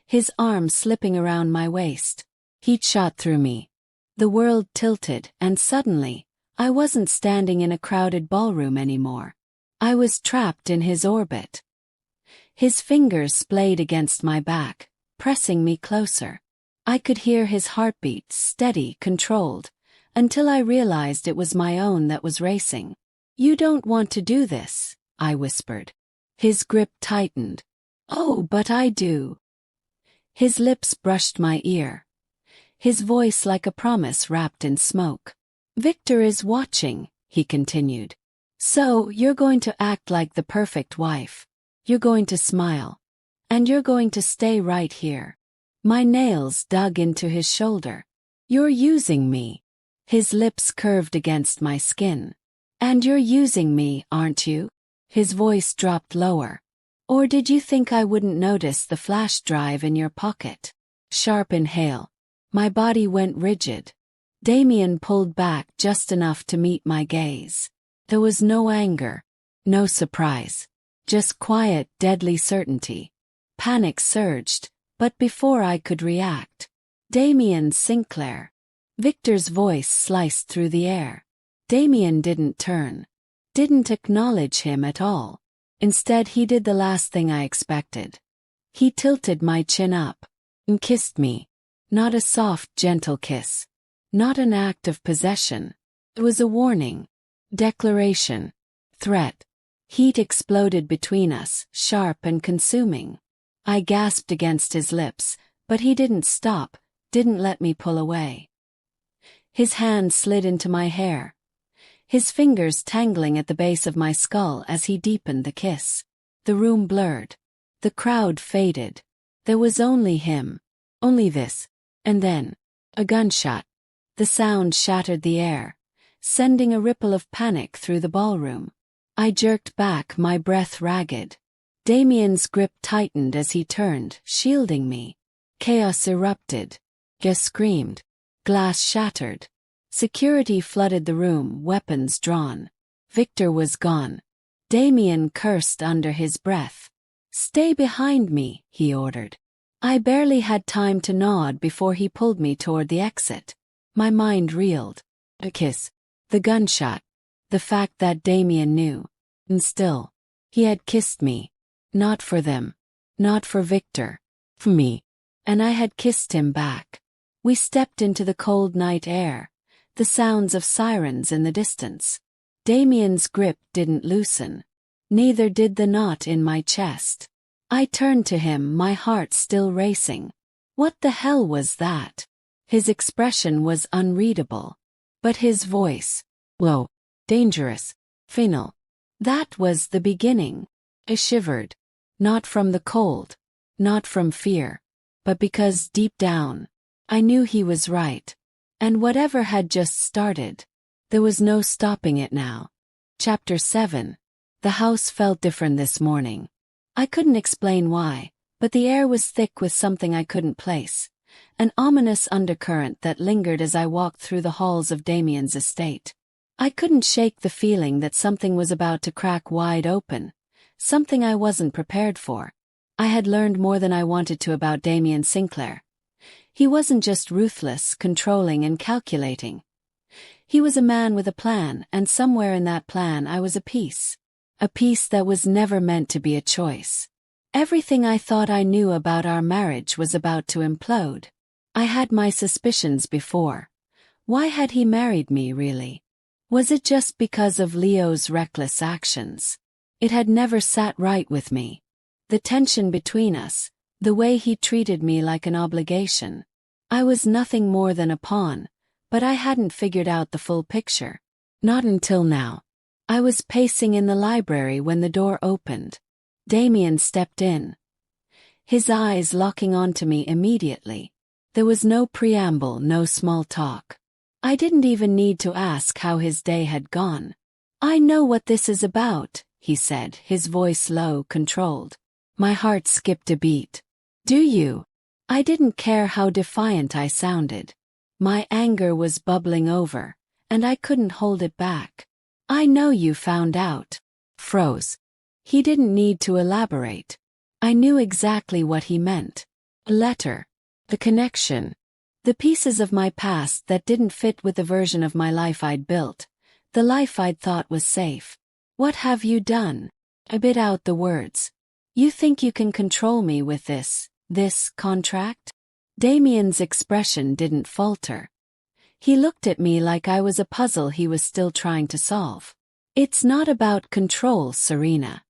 His arm slipping around my waist. Heat shot through me. The world tilted, and suddenly, I wasn't standing in a crowded ballroom anymore. I was trapped in his orbit. His fingers splayed against my back, pressing me closer. I could hear his heartbeat, steady, controlled, until I realized it was my own that was racing. You don't want to do this, I whispered. His grip tightened. "Oh, but I do." His lips brushed my ear. His voice like a promise wrapped in smoke. "Victor is watching," he continued. "So, you're going to act like the perfect wife. You're going to smile. And you're going to stay right here." My nails dug into his shoulder. "You're using me." His lips curved against my skin. "And you're using me, aren't you?" His voice dropped lower. "Or did you think I wouldn't notice the flash drive in your pocket?" Sharp inhale. My body went rigid. Damien pulled back just enough to meet my gaze. There was no anger, no surprise, just quiet, deadly certainty. Panic surged, but before I could react, "Damien Sinclair." Victor's voice sliced through the air. Damien didn't turn, didn't acknowledge him at all. Instead, he did the last thing I expected. He tilted my chin up and kissed me. Not a soft, gentle kiss. Not an act of possession. It was a warning, declaration, threat. Heat exploded between us, sharp and consuming. I gasped against his lips, but he didn't stop, didn't let me pull away. His hand slid into my hair, his fingers tangling at the base of my skull as he deepened the kiss. The room blurred. The crowd faded. There was only him. Only this. And then, a gunshot. The sound shattered the air, sending a ripple of panic through the ballroom. I jerked back, my breath ragged. Damien's grip tightened as he turned, shielding me. Chaos erupted. I screamed. Glass shattered. Security flooded the room, weapons drawn. Victor was gone. Damien cursed under his breath. "Stay behind me," he ordered. I barely had time to nod before he pulled me toward the exit. My mind reeled. A kiss. The gunshot. The fact that Damien knew. And still, he had kissed me. Not for them. Not for Victor. For me. And I had kissed him back. We stepped into the cold night air, the sounds of sirens in the distance. Damien's grip didn't loosen. Neither did the knot in my chest. I turned to him, my heart still racing. What the hell was that? His expression was unreadable. But his voice, low, dangerous, final. That was the beginning. I shivered. Not from the cold, not from fear, but because deep down, I knew he was right. And whatever had just started, there was no stopping it now. Chapter 7. The house felt different this morning. I couldn't explain why, but the air was thick with something I couldn't place. An ominous undercurrent that lingered as I walked through the halls of Damien's estate. I couldn't shake the feeling that something was about to crack wide open, something I wasn't prepared for. I had learned more than I wanted to about Damien Sinclair. He wasn't just ruthless, controlling, and calculating. He was a man with a plan, and somewhere in that plan I was a piece. A piece that was never meant to be a choice. Everything I thought I knew about our marriage was about to implode. I had my suspicions before. Why had he married me, really? Was it just because of Leo's reckless actions? It had never sat right with me. The tension between us, the way he treated me like an obligation. I was nothing more than a pawn, but I hadn't figured out the full picture. Not until now. I was pacing in the library when the door opened. Damien stepped in. His eyes locking onto me immediately. There was no preamble, no small talk. I didn't even need to ask how his day had gone. "I know what this is about," he said, his voice low, controlled. My heart skipped a beat. "Do you?" I didn't care how defiant I sounded. My anger was bubbling over, and I couldn't hold it back. "I know you found out." Froze. He didn't need to elaborate. I knew exactly what he meant. A letter. The connection. The pieces of my past that didn't fit with the version of my life I'd built. The life I'd thought was safe. "What have you done?" I bit out the words. "You think you can control me with this contract?" Damien's expression didn't falter. He looked at me like I was a puzzle he was still trying to solve. "It's not about control, Serena.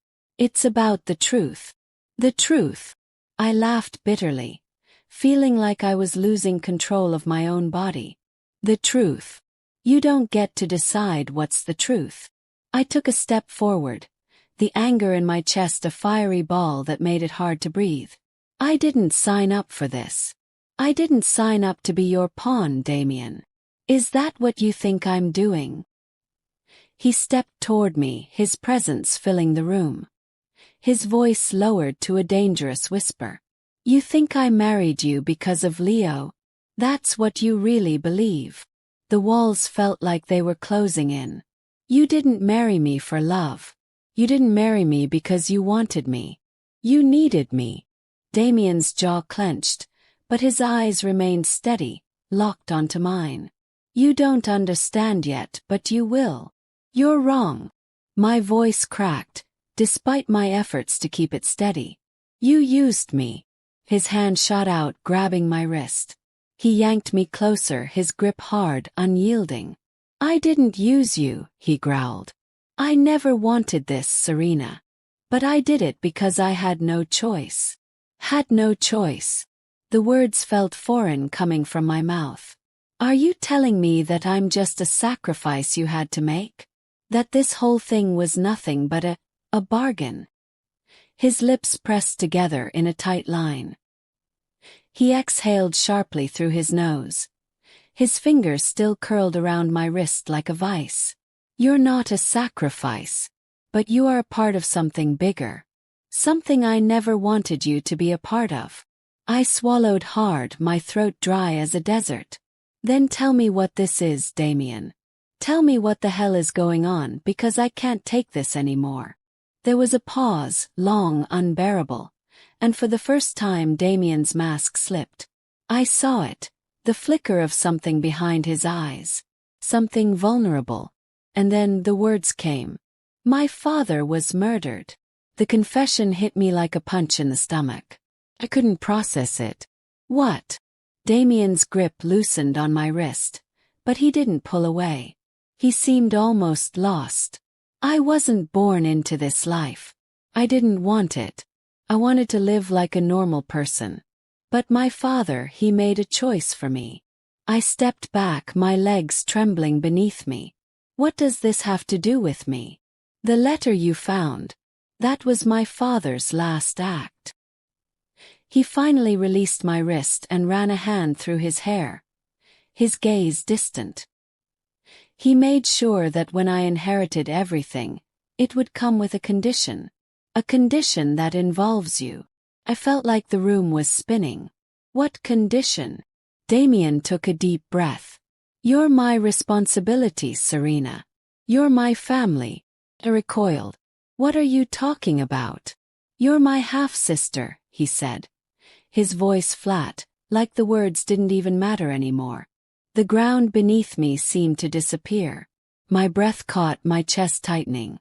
It's about the truth. The truth. I laughed bitterly, feeling like I was losing control of my own body. The truth. You don't get to decide what's the truth. I took a step forward, the anger in my chest a fiery ball that made it hard to breathe. I didn't sign up for this. I didn't sign up to be your pawn, Damien. Is that what you think I'm doing? He stepped toward me, his presence filling the room. His voice lowered to a dangerous whisper. You think I married you because of Leo? That's what you really believe. The walls felt like they were closing in. You didn't marry me for love. You didn't marry me because you wanted me. You needed me. Damien's jaw clenched, but his eyes remained steady, locked onto mine. You don't understand yet, but you will. You're wrong. My voice cracked, despite my efforts to keep it steady. You used me. His hand shot out, grabbing my wrist. He yanked me closer, his grip hard, unyielding. I didn't use you, he growled. I never wanted this, Serena. But I did it because I had no choice. Had no choice. The words felt foreign coming from my mouth. Are you telling me that I'm just a sacrifice you had to make? That this whole thing was nothing but a bargain? His lips pressed together in a tight line. He exhaled sharply through his nose. His fingers still curled around my wrist like a vice. You're not a sacrifice, but you are a part of something bigger. Something I never wanted you to be a part of. I swallowed hard, my throat dry as a desert. Then tell me what this is, Damien. Tell me what the hell is going on, because I can't take this anymore. There was a pause, long, unbearable, and for the first time Damien's mask slipped. I saw it, the flicker of something behind his eyes. Something vulnerable. And then the words came. My father was murdered. The confession hit me like a punch in the stomach. I couldn't process it. What? Damien's grip loosened on my wrist, but he didn't pull away. He seemed almost lost. I wasn't born into this life. I didn't want it. I wanted to live like a normal person. But my father, he made a choice for me. I stepped back, my legs trembling beneath me. What does this have to do with me? The letter you found. That was my father's last act. He finally released my wrist and ran a hand through his hair. His gaze distant. He made sure that when I inherited everything, it would come with a condition. A condition that involves you. I felt like the room was spinning. What condition? Damien took a deep breath. You're my responsibility, Serena. You're my family. I recoiled. What are you talking about? You're my half-sister, he said. His voice flat, like the words didn't even matter anymore. The ground beneath me seemed to disappear. My breath caught, my chest tightening.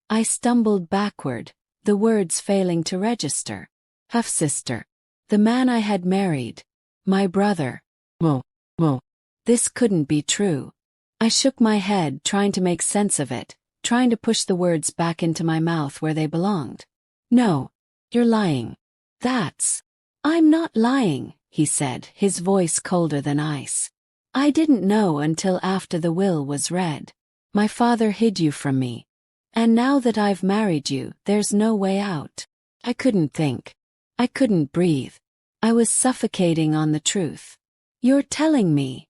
I stumbled backward, the words failing to register. Half-sister. The man I had married. My brother. Whoa. This couldn't be true. I shook my head, trying to make sense of it, trying to push the words back into my mouth where they belonged. No. You're lying. I'm not lying, he said, his voice colder than ice. I didn't know until after the will was read. My father hid you from me. And now that I've married you, there's no way out. I couldn't think. I couldn't breathe. I was suffocating on the truth. You're telling me,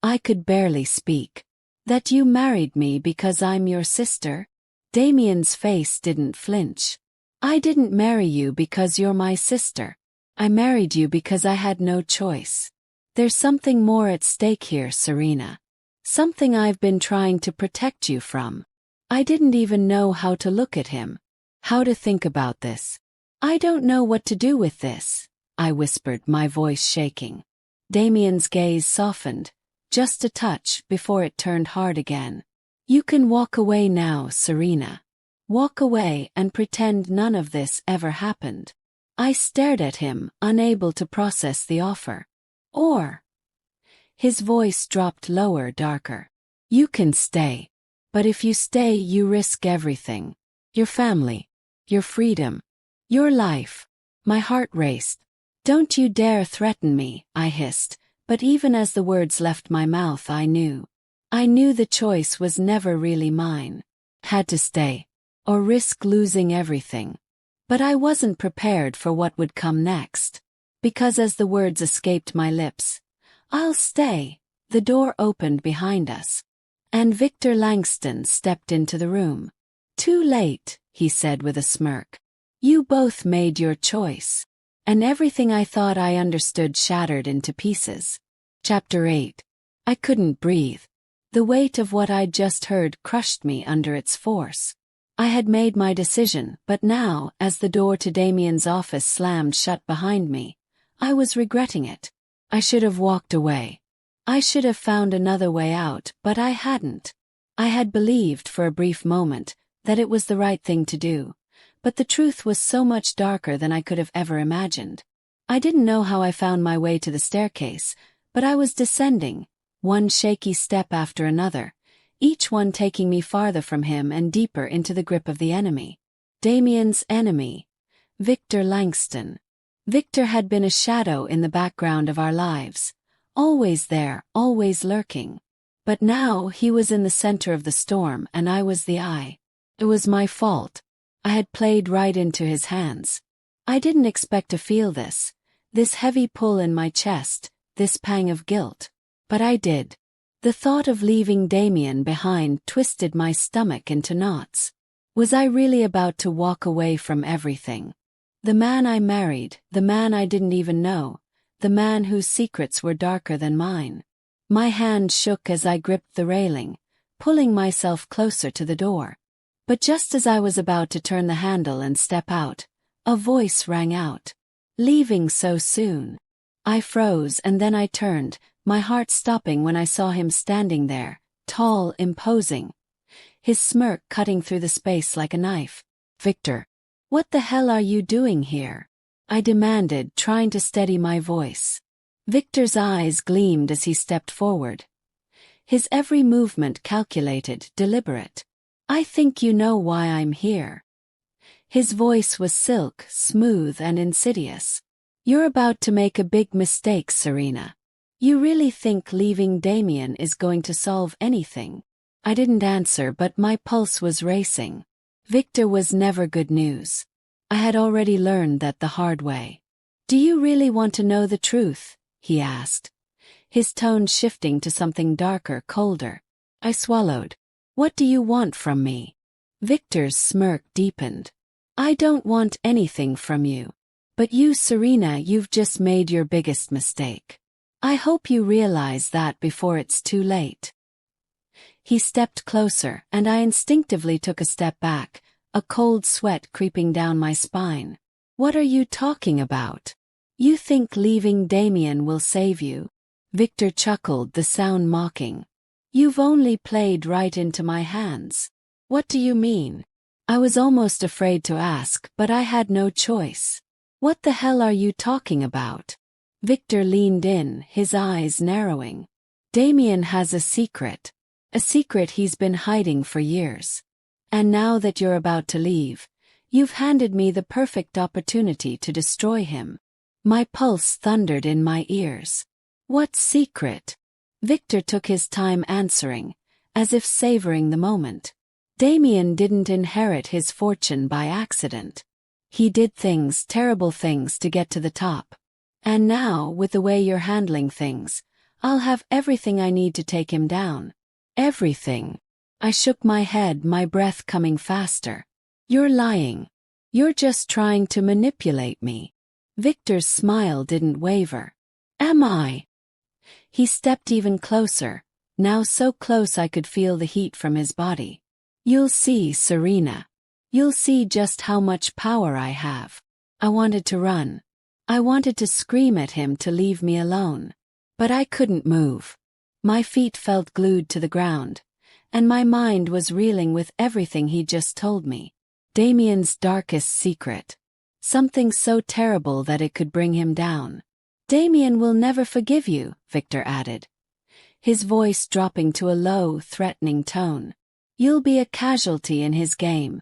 I could barely speak, that you married me because I'm your sister? Damien's face didn't flinch. I didn't marry you because you're my sister. I married you because I had no choice. There's something more at stake here, Serena. Something I've been trying to protect you from. I didn't even know how to look at him. How to think about this. I don't know what to do with this, I whispered, my voice shaking. Damien's gaze softened, just a touch before it turned hard again. You can walk away now, Serena. Walk away and pretend none of this ever happened. I stared at him, unable to process the offer. Or. His voice dropped lower, darker. You can stay. But if you stay, you risk everything. Your family. your freedom, your life. My heart raced. Don't you dare threaten me, I hissed, but even as the words left my mouth I knew. I knew the choice was never really mine. Had to stay, or risk losing everything. But I wasn't prepared for what would come next. Because as the words escaped my lips, I'll stay, the door opened behind us. And Victor Langston stepped into the room. Too late, he said with a smirk. You both made your choice. And everything I thought I understood shattered into pieces. Chapter 8. I couldn't breathe. The weight of what I'd just heard crushed me under its force. I had made my decision, but now, as the door to Damien's office slammed shut behind me, I was regretting it. I should have walked away. I should have found another way out, but I hadn't. I had believed for a brief moment that it was the right thing to do, but the truth was so much darker than I could have ever imagined. I didn't know how I found my way to the staircase, but I was descending, one shaky step after another, each one taking me farther from him and deeper into the grip of the enemy. Damien's enemy, Victor Langston. Victor had been a shadow in the background of our lives, always there, always lurking. But now he was in the center of the storm and I was the eye. It was my fault. I had played right into his hands. I didn't expect to feel this heavy pull in my chest, this pang of guilt. But I did. The thought of leaving Damien behind twisted my stomach into knots. Was I really about to walk away from everything? The man I married, the man I didn't even know, the man whose secrets were darker than mine. My hand shook as I gripped the railing, pulling myself closer to the door. But just as I was about to turn the handle and step out, a voice rang out. Leaving so soon. I froze and then I turned, my heart stopping when I saw him standing there, tall, imposing. His smirk cutting through the space like a knife. Victor. What the hell are you doing here? I demanded, trying to steady my voice. Victor's eyes gleamed as he stepped forward. His every movement calculated, deliberate. I think you know why I'm here. His voice was silk, smooth and insidious. You're about to make a big mistake, Serena. You really think leaving Damien is going to solve anything? I didn't answer, but my pulse was racing. Victor was never good news. I had already learned that the hard way. Do you really want to know the truth? He asked, his tone shifting to something darker, colder. I swallowed. What do you want from me? Victor's smirk deepened. I don't want anything from you. But you, Serena, you've just made your biggest mistake. I hope you realize that before it's too late. He stepped closer, and I instinctively took a step back, a cold sweat creeping down my spine. What are you talking about? You think leaving Damien will save you? Victor chuckled, the sound mocking. You've only played right into my hands. What do you mean? I was almost afraid to ask, but I had no choice. What the hell are you talking about? Victor leaned in, his eyes narrowing. Damien has a secret he's been hiding for years. And now that you're about to leave, you've handed me the perfect opportunity to destroy him. My pulse thundered in my ears. What secret? Victor took his time answering, as if savoring the moment. Damien didn't inherit his fortune by accident. He did things, terrible things, to get to the top. And now, with the way you're handling things, I'll have everything I need to take him down. Everything. I shook my head, my breath coming faster. You're lying. You're just trying to manipulate me. Victor's smile didn't waver. Am I? He stepped even closer, now so close I could feel the heat from his body. You'll see, Serena. You'll see just how much power I have. I wanted to run. I wanted to scream at him to leave me alone. But I couldn't move. My feet felt glued to the ground, and my mind was reeling with everything he'd just told me. Damien's darkest secret. Something so terrible that it could bring him down. Damien will never forgive you, Victor added, his voice dropping to a low, threatening tone. You'll be a casualty in his game,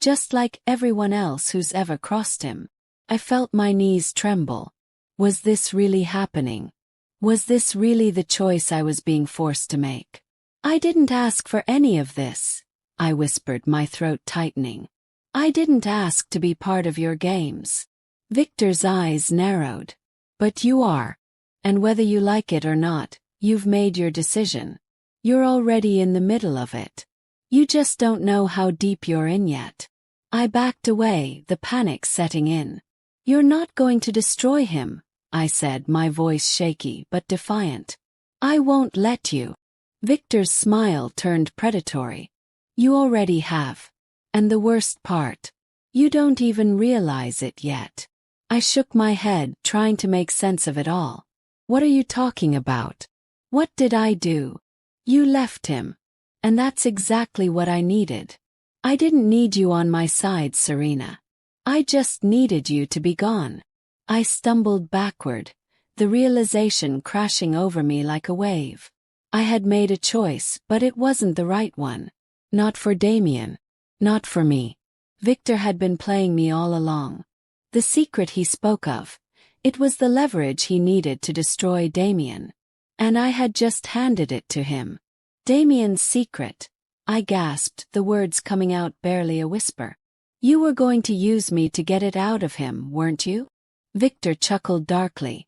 just like everyone else who's ever crossed him. I felt my knees tremble. Was this really happening? Was this really the choice I was being forced to make? I didn't ask for any of this, I whispered, my throat tightening. I didn't ask to be part of your games. Victor's eyes narrowed. But you are. And whether you like it or not, you've made your decision. You're already in the middle of it. You just don't know how deep you're in yet. I backed away, the panic setting in. You're not going to destroy him, I said, my voice shaky but defiant. I won't let you. Victor's smile turned predatory. You already have. And the worst part, you don't even realize it yet. I shook my head, trying to make sense of it all. What are you talking about? What did I do? You left him. And that's exactly what I needed. I didn't need you on my side, Serena. I just needed you to be gone. I stumbled backward, the realization crashing over me like a wave. I had made a choice, but it wasn't the right one. Not for Damien. Not for me. Victor had been playing me all along. The secret he spoke of, it was the leverage he needed to destroy Damien. And I had just handed it to him. Damien's secret. I gasped, the words coming out barely a whisper. You were going to use me to get it out of him, weren't you? Victor chuckled darkly,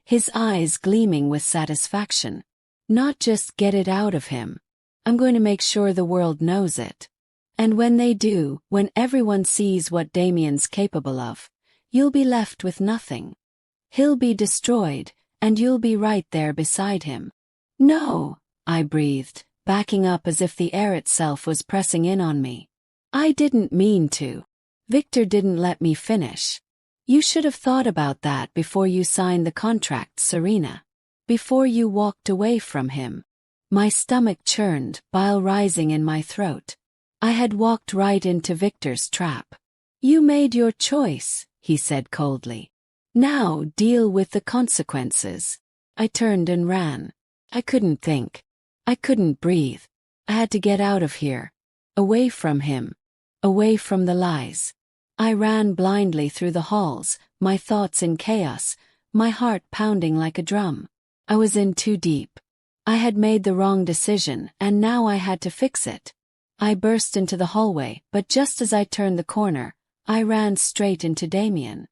his eyes gleaming with satisfaction. Not just get it out of him. I'm going to make sure the world knows it. And when they do, when everyone sees what Damien's capable of, you'll be left with nothing. He'll be destroyed, and you'll be right there beside him. No, I breathed, backing up as if the air itself was pressing in on me. I didn't mean to. Victor didn't let me finish. You should have thought about that before you signed the contract, Serena. Before you walked away from him. My stomach churned, bile rising in my throat. I had walked right into Victor's trap. You made your choice, he said coldly. Now deal with the consequences. I turned and ran. I couldn't think. I couldn't breathe. I had to get out of here. Away from him. Away from the lies. I ran blindly through the halls, my thoughts in chaos, my heart pounding like a drum. I was in too deep. I had made the wrong decision, and now I had to fix it. I burst into the hallway, but just as I turned the corner, I ran straight into Damien.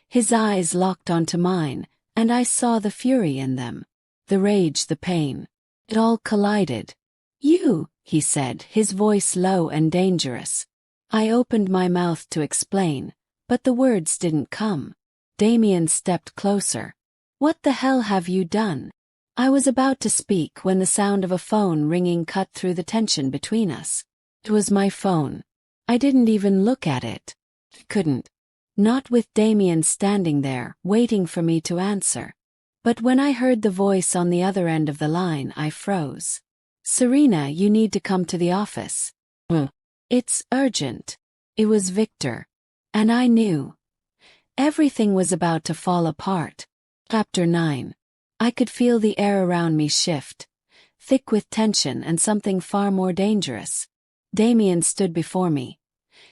His eyes locked onto mine, and I saw the fury in them. The rage, the pain. It all collided. You, he said, his voice low and dangerous. I opened my mouth to explain, but the words didn't come. Damien stepped closer. What the hell have you done? I was about to speak when the sound of a phone ringing cut through the tension between us. It was my phone. I didn't even look at it. I couldn't. Not with Damien standing there, waiting for me to answer. But when I heard the voice on the other end of the line, I froze. Serena, you need to come to the office. It's urgent. It was Victor. And I knew. Everything was about to fall apart. Chapter 9. I could feel the air around me shift, thick with tension and something far more dangerous. Damien stood before me,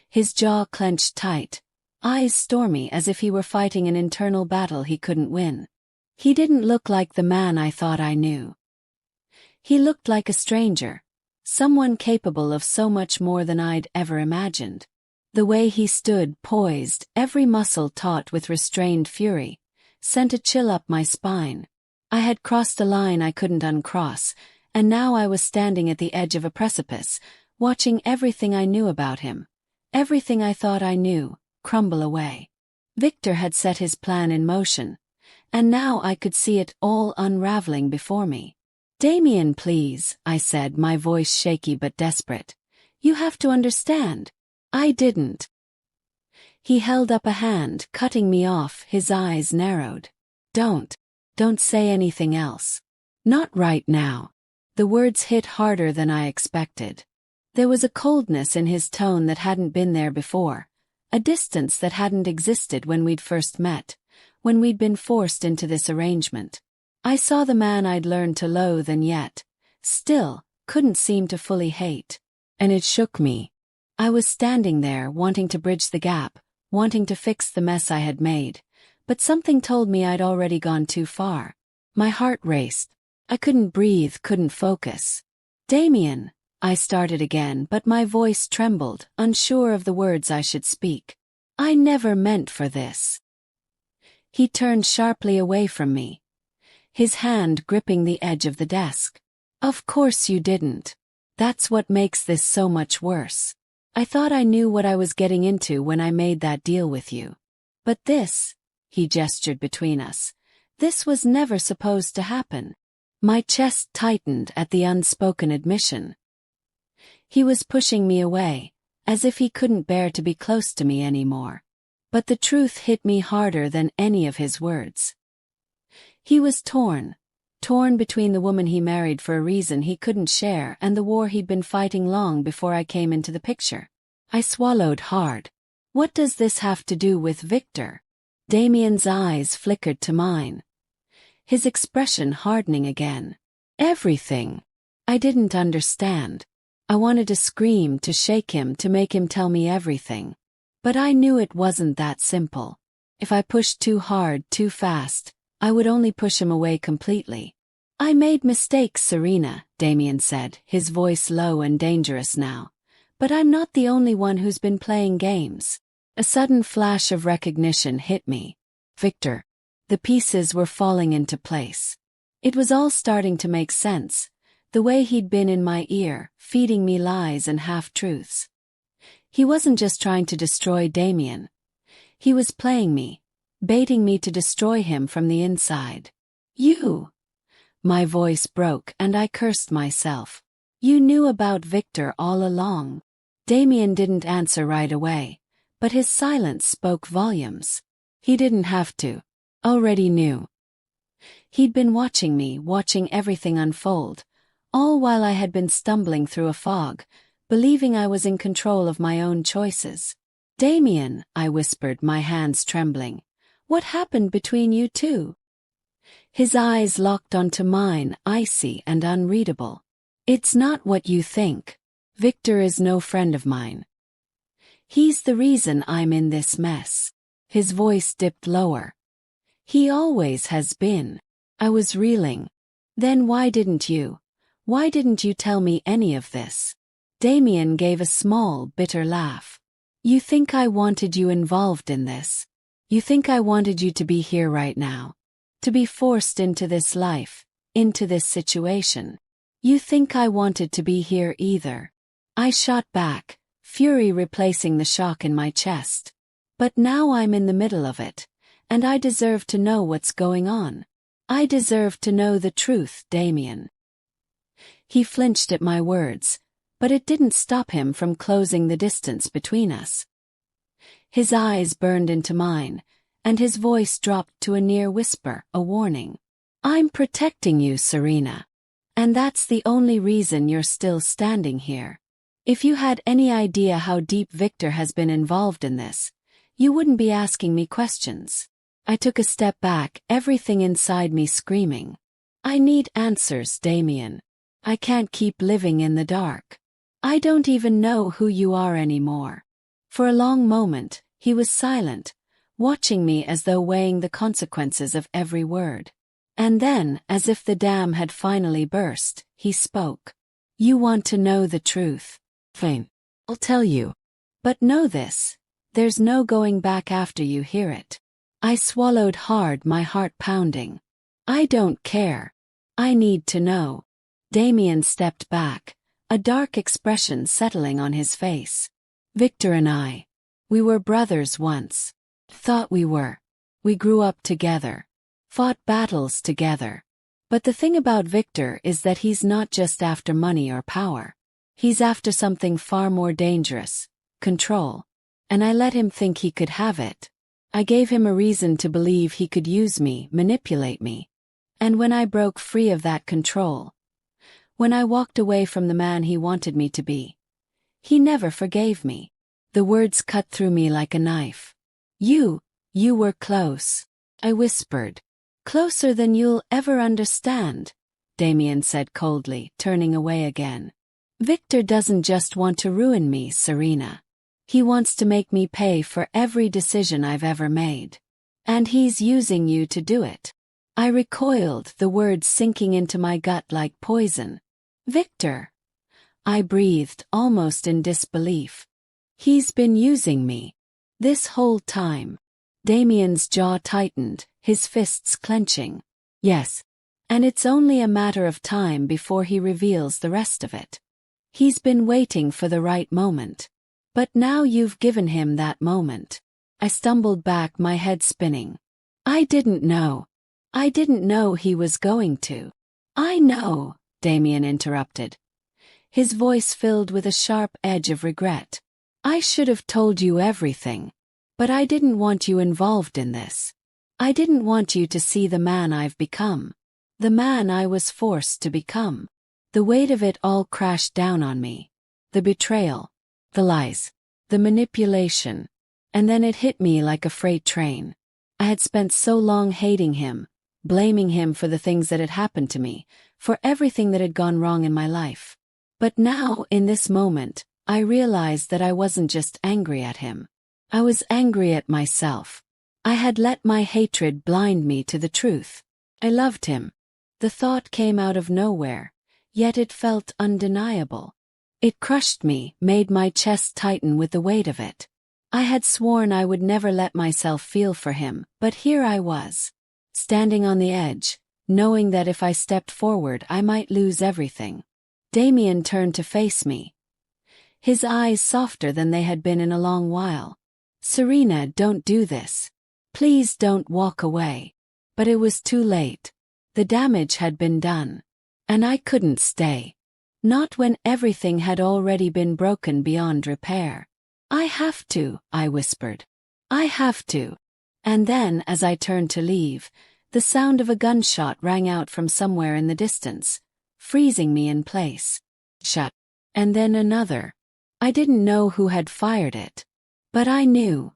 his jaw clenched tight, eyes stormy as if he were fighting an internal battle he couldn't win. He didn't look like the man I thought I knew. He looked like a stranger, someone capable of so much more than I'd ever imagined. The way he stood, poised, every muscle taut with restrained fury, sent a chill up my spine. I had crossed a line I couldn't uncross, and now I was standing at the edge of a precipice, watching everything I knew about him, everything I thought I knew, crumble away. Victor had set his plan in motion, and now I could see it all unraveling before me. Damien, please, I said, my voice shaky but desperate. You have to understand. I didn't. He held up a hand, cutting me off, his eyes narrowed. Don't say anything else. Not right now. The words hit harder than I expected. There was a coldness in his tone that hadn't been there before, a distance that hadn't existed when we'd first met, when we'd been forced into this arrangement. I saw the man I'd learned to loathe and yet, still, couldn't seem to fully hate. And it shook me. I was standing there, wanting to bridge the gap, wanting to fix the mess I had made, but something told me I'd already gone too far. My heart raced. I couldn't breathe, couldn't focus. "Damien," I started again, but my voice trembled, unsure of the words I should speak. "I never meant for this." He turned sharply away from me, his hand gripping the edge of the desk. "Of course you didn't. That's what makes this so much worse. I thought I knew what I was getting into when I made that deal with you. But this," he gestured between us, "this was never supposed to happen." My chest tightened at the unspoken admission. He was pushing me away, as if he couldn't bear to be close to me anymore. But the truth hit me harder than any of his words. He was torn between the woman he married for a reason he couldn't share and the war he'd been fighting long before I came into the picture. I swallowed hard. "What does this have to do with Victor?" Damien's eyes flickered to mine, his expression hardening again. "Everything." I didn't understand. I wanted to scream, to shake him, to make him tell me everything. But I knew it wasn't that simple. If I pushed too hard, too fast, I would only push him away completely. "I made mistakes, Serena," Damien said, his voice low and dangerous now. "But I'm not the only one who's been playing games." A sudden flash of recognition hit me. Victor. The pieces were falling into place. It was all starting to make sense, the way he'd been in my ear, feeding me lies and half-truths. He wasn't just trying to destroy Damien. He was playing me, baiting me to destroy him from the inside. "You!" My voice broke and I cursed myself. "You knew about Victor all along." Damien didn't answer right away, but his silence spoke volumes. He didn't have to. Already knew. He'd been watching me, watching everything unfold, all while I had been stumbling through a fog, believing I was in control of my own choices. "Damien," I whispered, my hands trembling, "what happened between you two?" His eyes locked onto mine, icy and unreadable. "It's not what you think. Victor is no friend of mine. He's the reason I'm in this mess." His voice dipped lower. "He always has been." I was reeling. "Then why didn't you tell me any of this?" Damien gave a small, bitter laugh. "You think I wanted you involved in this? You think I wanted you to be here right now? To be forced into this life, into this situation? You think I wanted to be here either?" I shot back, fury replacing the shock in my chest. "But now I'm in the middle of it, and I deserve to know what's going on. I deserve to know the truth, Damien." He flinched at my words, but it didn't stop him from closing the distance between us. His eyes burned into mine, and his voice dropped to a near whisper, a warning. "I'm protecting you, Serena. And that's the only reason you're still standing here. If you had any idea how deep Victor has been involved in this, you wouldn't be asking me questions." I took a step back, everything inside me screaming. "I need answers, Damien. I can't keep living in the dark. I don't even know who you are anymore." For a long moment, he was silent, watching me as though weighing the consequences of every word. And then, as if the dam had finally burst, he spoke. "You want to know the truth? Fine. I'll tell you. But know this, there's no going back after you hear it." I swallowed hard, my heart pounding. "I don't care. I need to know." Damien stepped back, a dark expression settling on his face. "Victor and I, we were brothers once. Thought we were. We grew up together. Fought battles together. But the thing about Victor is that he's not just after money or power. He's after something far more dangerous, control. And I let him think he could have it. I gave him a reason to believe he could use me, manipulate me. And when I broke free of that control, when I walked away from the man he wanted me to be, he never forgave me." The words cut through me like a knife. You were close," I whispered. "Closer than you'll ever understand," Damien said coldly, turning away again. Victor doesn't just want to ruin me, Serena. He wants to make me pay for every decision I've ever made. And he's using you to do it. I recoiled, the words sinking into my gut like poison. Victor. I breathed, almost in disbelief. He's been using me. This whole time. Damien's jaw tightened, his fists clenching. Yes. And it's only a matter of time before he reveals the rest of it. He's been waiting for the right moment. But now you've given him that moment. I stumbled back, my head spinning. I didn't know. I didn't know he was going to. I know, Damien interrupted. His voice filled with a sharp edge of regret. I should have told you everything. But I didn't want you involved in this. I didn't want you to see the man I've become. The man I was forced to become. The weight of it all crashed down on me. The betrayal. The lies. The manipulation. And then it hit me like a freight train. I had spent so long hating him, blaming him for the things that had happened to me, for everything that had gone wrong in my life. But now, in this moment, I realized that I wasn't just angry at him. I was angry at myself. I had let my hatred blind me to the truth. I loved him. The thought came out of nowhere, yet it felt undeniable. It crushed me, made my chest tighten with the weight of it. I had sworn I would never let myself feel for him, but here I was, standing on the edge, knowing that if I stepped forward I might lose everything. Damien turned to face me. His eyes softer than they had been in a long while. Serena, don't do this. Please don't walk away. But it was too late. The damage had been done. And I couldn't stay. Not when everything had already been broken beyond repair. I have to, I whispered. I have to. And then, as I turned to leave, the sound of a gunshot rang out from somewhere in the distance, freezing me in place. Shut. And then another. I didn't know who had fired it. But I knew.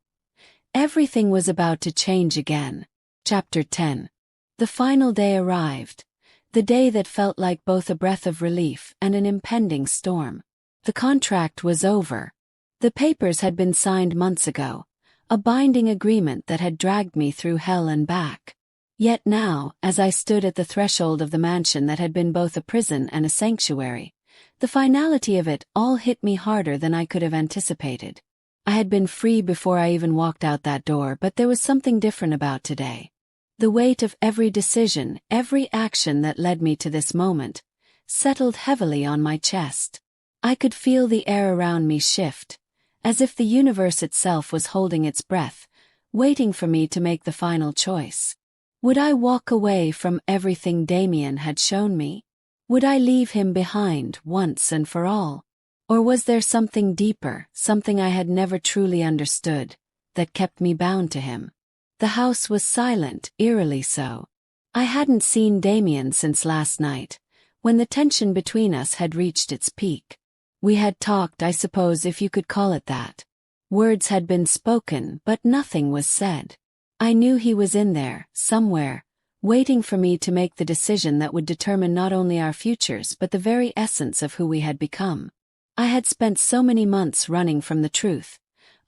Everything was about to change again. Chapter 10. The final day arrived. The day that felt like both a breath of relief and an impending storm. The contract was over. The papers had been signed months ago, a binding agreement that had dragged me through hell and back. Yet now, as I stood at the threshold of the mansion that had been both a prison and a sanctuary, the finality of it all hit me harder than I could have anticipated. I had been free before I even walked out that door, but there was something different about today. The weight of every decision, every action that led me to this moment, settled heavily on my chest. I could feel the air around me shift, as if the universe itself was holding its breath, waiting for me to make the final choice. Would I walk away from everything Damien had shown me? Would I leave him behind once and for all? Or was there something deeper, something I had never truly understood, that kept me bound to him? The house was silent, eerily so. I hadn't seen Damien since last night, when the tension between us had reached its peak. We had talked, I suppose, if you could call it that. Words had been spoken, but nothing was said. I knew he was in there, somewhere, waiting for me to make the decision that would determine not only our futures but the very essence of who we had become. I had spent so many months running from the truth,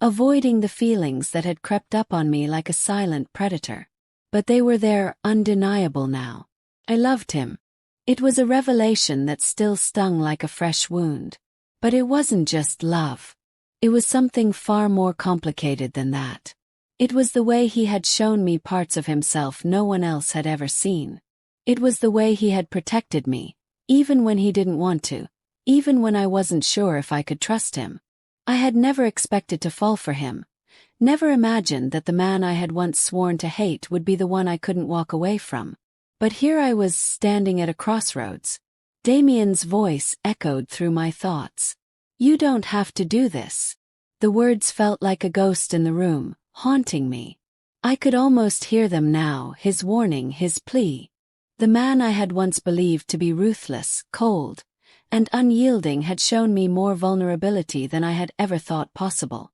avoiding the feelings that had crept up on me like a silent predator. But they were there, undeniable now. I loved him. It was a revelation that still stung like a fresh wound. But it wasn't just love. It was something far more complicated than that. It was the way he had shown me parts of himself no one else had ever seen. It was the way he had protected me, even when he didn't want to, even when I wasn't sure if I could trust him. I had never expected to fall for him, never imagined that the man I had once sworn to hate would be the one I couldn't walk away from. But here I was, standing at a crossroads. Damien's voice echoed through my thoughts. You don't have to do this. The words felt like a ghost in the room, haunting me. I could almost hear them now, his warning, his plea. The man I had once believed to be ruthless, cold, and unyielding had shown me more vulnerability than I had ever thought possible.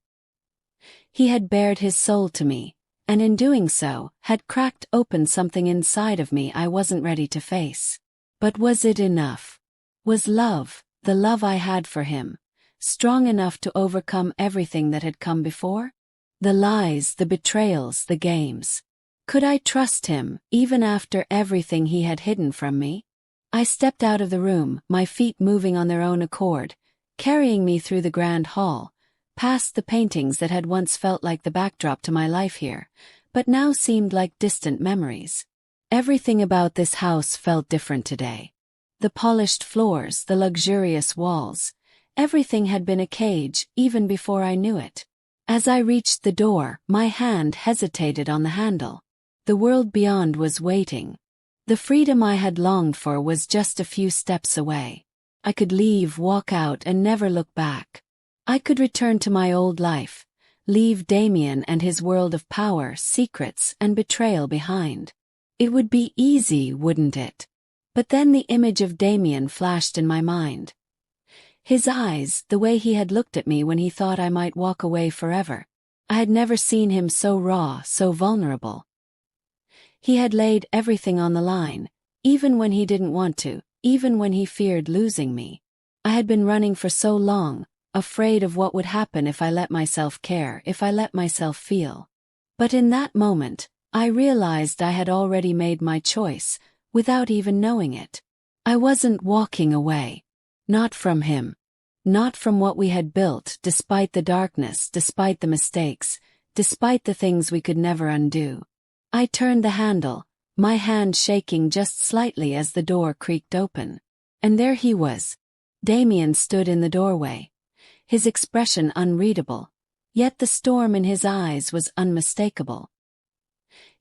He had bared his soul to me, and in doing so, had cracked open something inside of me I wasn't ready to face. But was it enough? Was love, the love I had for him, strong enough to overcome everything that had come before? The lies, the betrayals, the games. Could I trust him, even after everything he had hidden from me? I stepped out of the room, my feet moving on their own accord, carrying me through the grand hall, past the paintings that had once felt like the backdrop to my life here, but now seemed like distant memories. Everything about this house felt different today. The polished floors, the luxurious walls, everything had been a cage even before I knew it. As I reached the door, my hand hesitated on the handle. The world beyond was waiting. The freedom I had longed for was just a few steps away. I could leave, walk out, and never look back. I could return to my old life, leave Damien and his world of power, secrets, and betrayal behind. It would be easy, wouldn't it? But then the image of Damien flashed in my mind. His eyes, the way he had looked at me when he thought I might walk away forever. I had never seen him so raw, so vulnerable. He had laid everything on the line, even when he didn't want to, even when he feared losing me. I had been running for so long, afraid of what would happen if I let myself care, if I let myself feel. But in that moment, I realized I had already made my choice, without even knowing it. I wasn't walking away. Not from him. Not from what we had built, despite the darkness, despite the mistakes, despite the things we could never undo. I turned the handle, my hand shaking just slightly as the door creaked open. And there he was. Damien stood in the doorway, his expression unreadable, yet the storm in his eyes was unmistakable.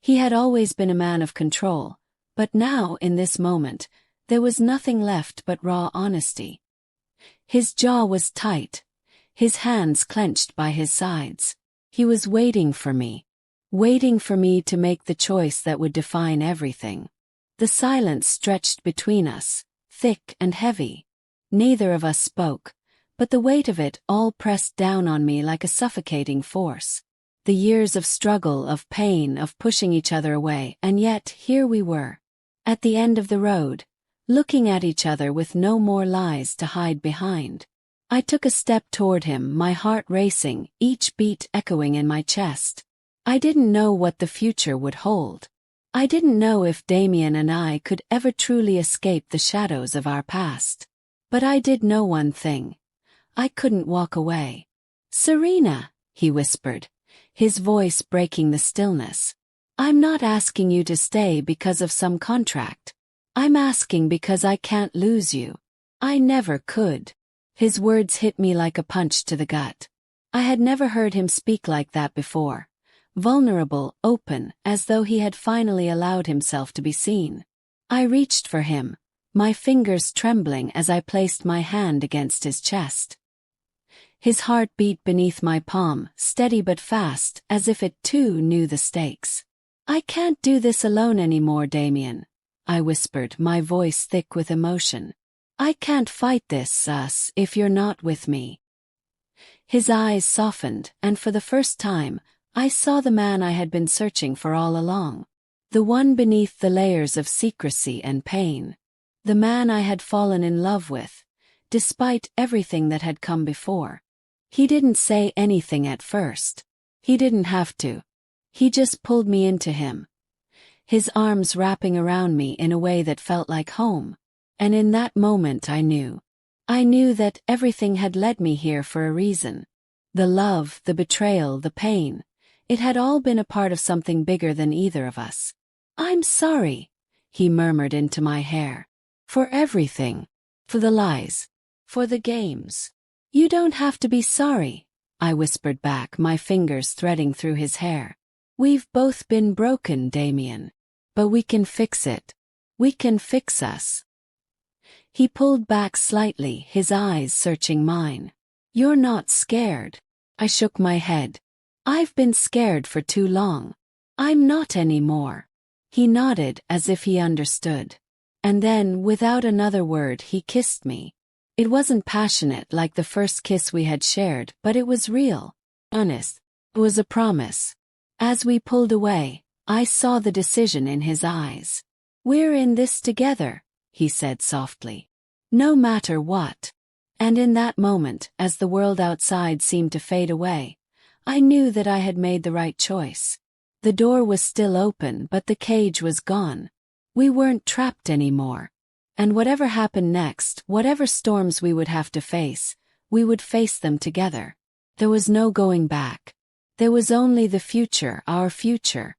He had always been a man of control, but now, in this moment, there was nothing left but raw honesty. His jaw was tight, his hands clenched by his sides. He was waiting for me to make the choice that would define everything. The silence stretched between us, thick and heavy. Neither of us spoke, but the weight of it all pressed down on me like a suffocating force. The years of struggle, of pain, of pushing each other away, and yet here we were, at the end of the road, looking at each other with no more lies to hide behind. I took a step toward him, my heart racing, each beat echoing in my chest. I didn't know what the future would hold. I didn't know if Damien and I could ever truly escape the shadows of our past. But I did know one thing. I couldn't walk away. "Serena," he whispered, his voice breaking the stillness. "I'm not asking you to stay because of some contract. I'm asking because I can't lose you. I never could." His words hit me like a punch to the gut. I had never heard him speak like that before. Vulnerable, open, as though he had finally allowed himself to be seen. I reached for him, my fingers trembling as I placed my hand against his chest. His heart beat beneath my palm, steady but fast, as if it too knew the stakes. "I can't do this alone anymore, Damien," I whispered, my voice thick with emotion. "I can't fight this, if you're not with me." His eyes softened, and for the first time, I saw the man I had been searching for all along. The one beneath the layers of secrecy and pain. The man I had fallen in love with, despite everything that had come before. He didn't say anything at first. He didn't have to. He just pulled me into him, his arms wrapping around me in a way that felt like home. And in that moment I knew that everything had led me here for a reason. The love, the betrayal, the pain. It had all been a part of something bigger than either of us. "I'm sorry," he murmured into my hair. "For everything. For the lies. For the games." "You don't have to be sorry," I whispered back, my fingers threading through his hair. "We've both been broken, Damien. But we can fix it. We can fix us." He pulled back slightly, his eyes searching mine. "You're not scared." I shook my head. "I've been scared for too long. I'm not anymore." He nodded as if he understood. And then, without another word, he kissed me. It wasn't passionate like the first kiss we had shared, but it was real, honest. It was a promise. As we pulled away, I saw the decision in his eyes. "We're in this together," he said softly. "No matter what." And in that moment, as the world outside seemed to fade away, I knew that I had made the right choice. The door was still open, but the cage was gone. We weren't trapped anymore. And whatever happened next, whatever storms we would have to face, we would face them together. There was no going back. There was only the future, our future.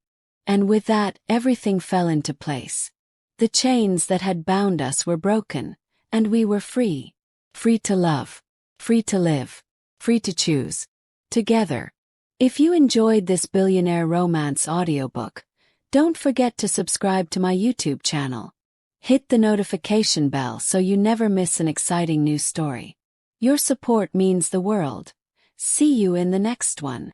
And with that, everything fell into place. The chains that had bound us were broken, and we were free. Free to love. Free to live. Free to choose. Together. If you enjoyed this Billionaire Romance audiobook, don't forget to subscribe to my YouTube channel. Hit the notification bell so you never miss an exciting new story. Your support means the world. See you in the next one.